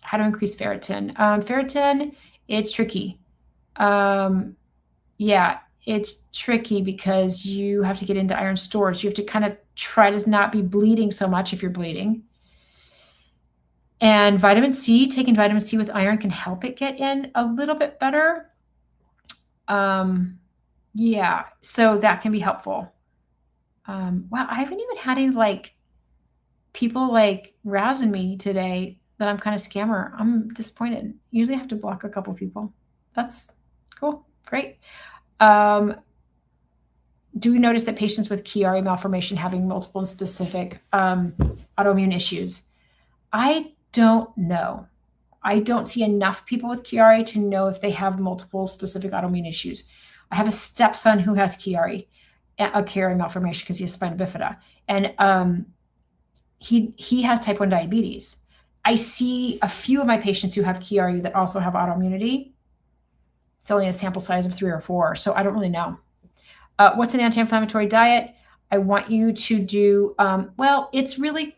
How to increase ferritin? Ferritin, it's tricky. It's tricky because you have to get into iron stores. You have to kind of try to not be bleeding so much if you're bleeding. And vitamin C, taking vitamin C with iron can help it get in a little bit better. So that can be helpful. Wow, I haven't even had any people razzing me today that I'm kind of scammer. I'm disappointed. Usually I have to block a couple people. That's cool. Great. Do we notice that patients with Chiari malformation having multiple and specific autoimmune issues? I don't know. I don't see enough people with Chiari to know if they have multiple specific autoimmune issues. I have a stepson who has Chiari malformation because he has spina bifida. And he has type 1 diabetes. I see a few of my patients who have Chiari that also have autoimmunity. It's only a sample size of 3 or 4, so I don't really know. What's an anti-inflammatory diet? I want you to do, it's really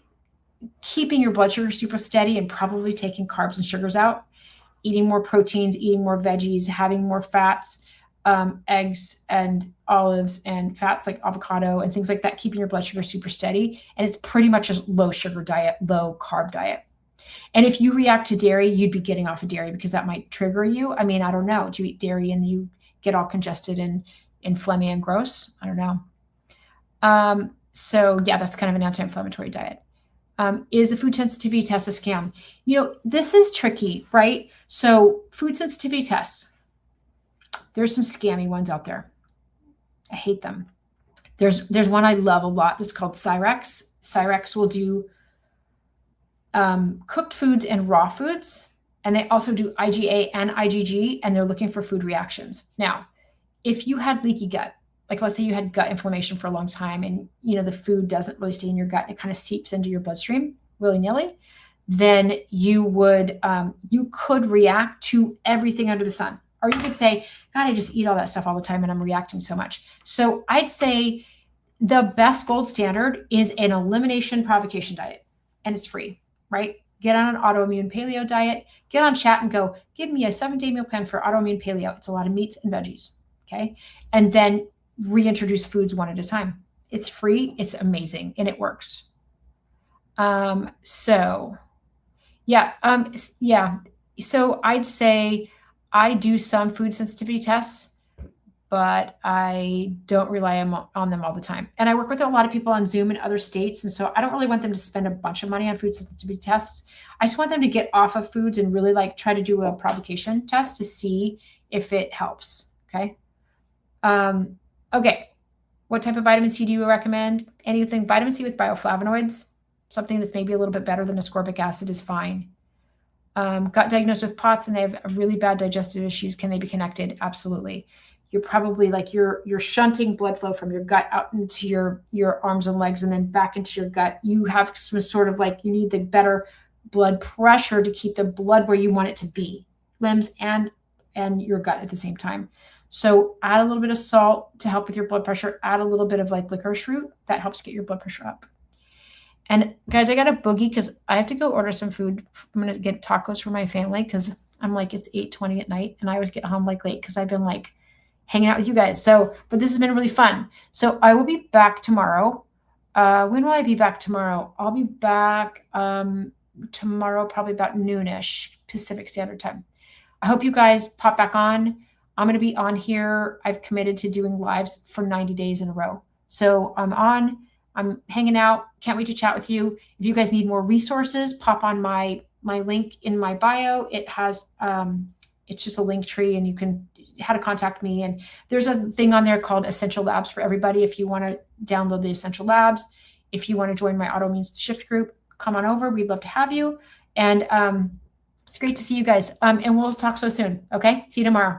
keeping your blood sugar super steady and probably taking carbs and sugars out, eating more proteins, eating more veggies, having more fats, eggs and olives and fats like avocado and things like that, keeping your blood sugar super steady. And it's pretty much a low sugar diet, low carb diet. And if you react to dairy, you'd be getting off of dairy because that might trigger you. I mean, I don't know. Do you eat dairy and you get all congested and phlegmy and gross? I don't know. So yeah, that's kind of an anti-inflammatory diet. Is the food sensitivity test a scam? This is tricky, right? So food sensitivity tests, There's some scammy ones out there. I hate them. There's one I love a lot that's called Cyrex. Cyrex will do cooked foods and raw foods, and they also do IgA and IgG, and they're looking for food reactions. Now, if you had leaky gut, like let's say you had gut inflammation for a long time and the food doesn't really stay in your gut and it kind of seeps into your bloodstream willy-nilly, then you could react to everything under the sun. Or you could say, God, I just eat all that stuff all the time and I'm reacting so much. So I'd say the best gold standard is an elimination provocation diet, and it's free, right? Get on an autoimmune paleo diet, get on chat and go, give me a 7-day meal plan for autoimmune paleo. It's a lot of meats and veggies. Okay. And then reintroduce foods one at a time. It's free. It's amazing. And it works. So I'd say I do some food sensitivity tests, but I don't rely on them all the time. And I work with a lot of people on Zoom in other states. And so I don't really want them to spend a bunch of money on food sensitivity tests. I just want them to get off of foods and really try to do a provocation test to see if it helps. Okay. Okay. What type of vitamin C do you recommend? Anything vitamin C with bioflavonoids, something that's maybe a little bit better than ascorbic acid is fine. Got diagnosed with POTS and they have really bad digestive issues. Can they be connected? Absolutely. You're probably you're shunting blood flow from your gut out into your arms and legs and then back into your gut. You have some sort of you need the better blood pressure to keep the blood where you want it to be, limbs and your gut at the same time. So add a little bit of salt to help with your blood pressure. Add a little bit of licorice root. That helps get your blood pressure up. And guys, I got a boogie because I have to go order some food. I'm going to get tacos for my family because I'm it's 8:20 at night and I always get home late because I've been hanging out with you guys. So, but this has been really fun. So I will be back tomorrow. When will I be back tomorrow? I'll be back tomorrow, probably about noonish Pacific Standard Time. I hope you guys pop back on. I'm going to be on here. I've committed to doing lives for 90 days in a row. So I'm on, I'm hanging out. Can't wait to chat with you. If you guys need more resources, pop on my link in my bio. It has, it's just a link tree and you can, how to contact me. And there's a thing on there called Essential Labs for everybody. If you want to download the Essential Labs, if you want to join my autoimmune shift group, come on over. We'd love to have you. And it's great to see you guys. And we'll talk so soon. Okay. See you tomorrow.